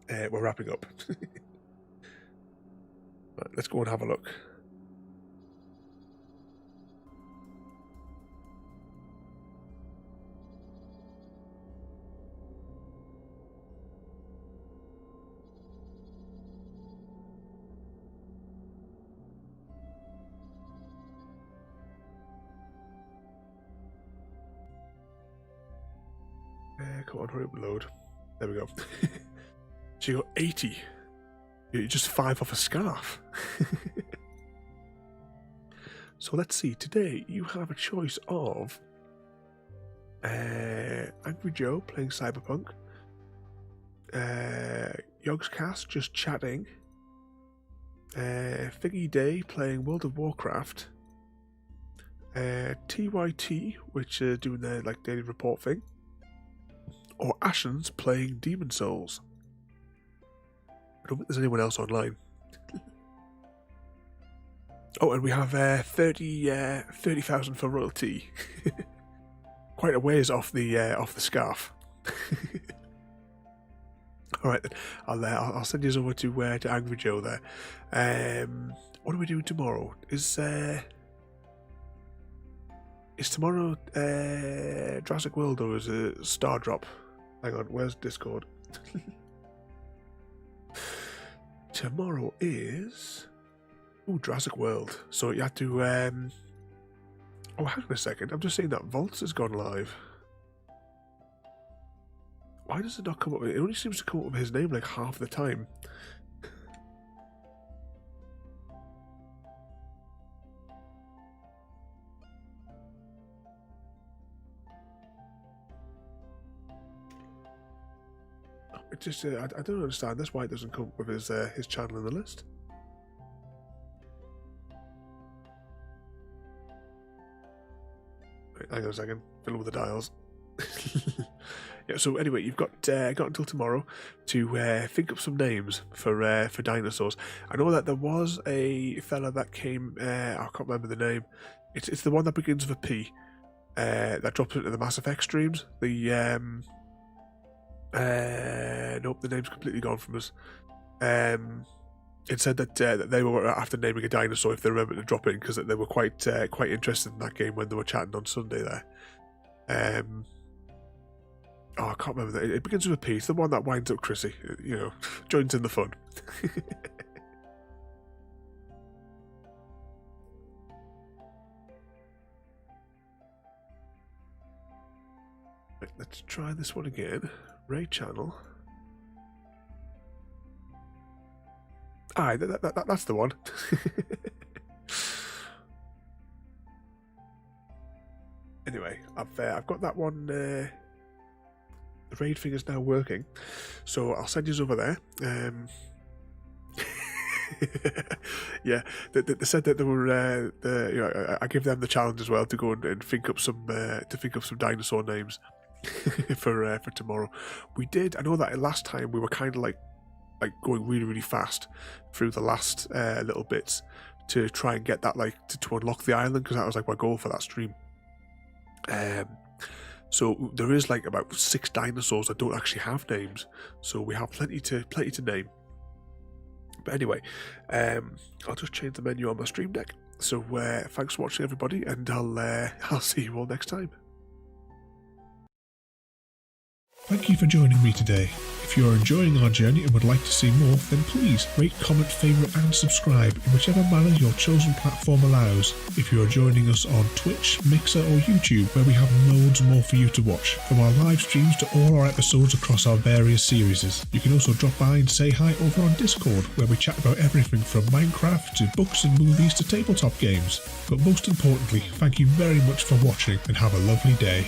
wrapping up? Right, let's go and have a look. Come on, hurry up, load. There we go. So you got 80. You're just 5 off a scarf. So let's see. Today you have a choice of Angry Joe playing Cyberpunk, Yogscast just chatting, Figgy Day playing World of Warcraft, TYT, which are doing their daily report thing, or Ashens playing Demon Souls. I don't think there's anyone else online. Oh, and we have 30,000 for royalty. Quite a ways off the scarf. All right, then. I'll send you over to Angry Joe there. What are we doing tomorrow? Is tomorrow Jurassic World or is it Star Drop? Hang on, where's Discord? Tomorrow is Jurassic World. So you have to oh, hang on a second. I'm just seeing that Vaults has gone live. Why does it not come up? It only seems to come up with his name like half the time. It just, I don't understand. That's why it doesn't come up with his channel in the list. Wait, hang on a second. Fiddle with the dials. Yeah. So anyway, you've got until tomorrow to think up some names for dinosaurs. I know that there was a fella that came. I can't remember the name. It's the one that begins with a P. That drops into the Mass Effect streams. Nope, the name's completely gone from us. It said that they were after naming a dinosaur if they remember to drop in because they were quite interested in that game when they were chatting on Sunday there. I can't remember that. It begins with a P. It's the one that winds up Chrissy. You know, joins in the fun. Right, let's try this one again. Ray channel. Aye, that's the one. Anyway, I've got that one. The raid thing is now working, so I'll send you over there. Yeah, they said that they were. I give them the challenge as well to go and think up some dinosaur names. for tomorrow. We did. I know that last time we were kind of like going really, really fast through the last little bits to try and get that to unlock the island, because that was my goal for that stream. So there is about 6 dinosaurs that don't actually have names, so we have plenty to name. But anyway, I'll just change the menu on my stream deck. So thanks for watching, everybody, and I'll see you all next time. Thank you for joining me today. If you are enjoying our journey and would like to see more, then please rate, comment, favourite and subscribe in whichever manner your chosen platform allows. If you are joining us on Twitch, Mixer or YouTube, where we have loads more for you to watch, from our live streams to all our episodes across our various series. You can also drop by and say hi over on Discord, where we chat about everything from Minecraft to books and movies to tabletop games. But most importantly, thank you very much for watching and have a lovely day.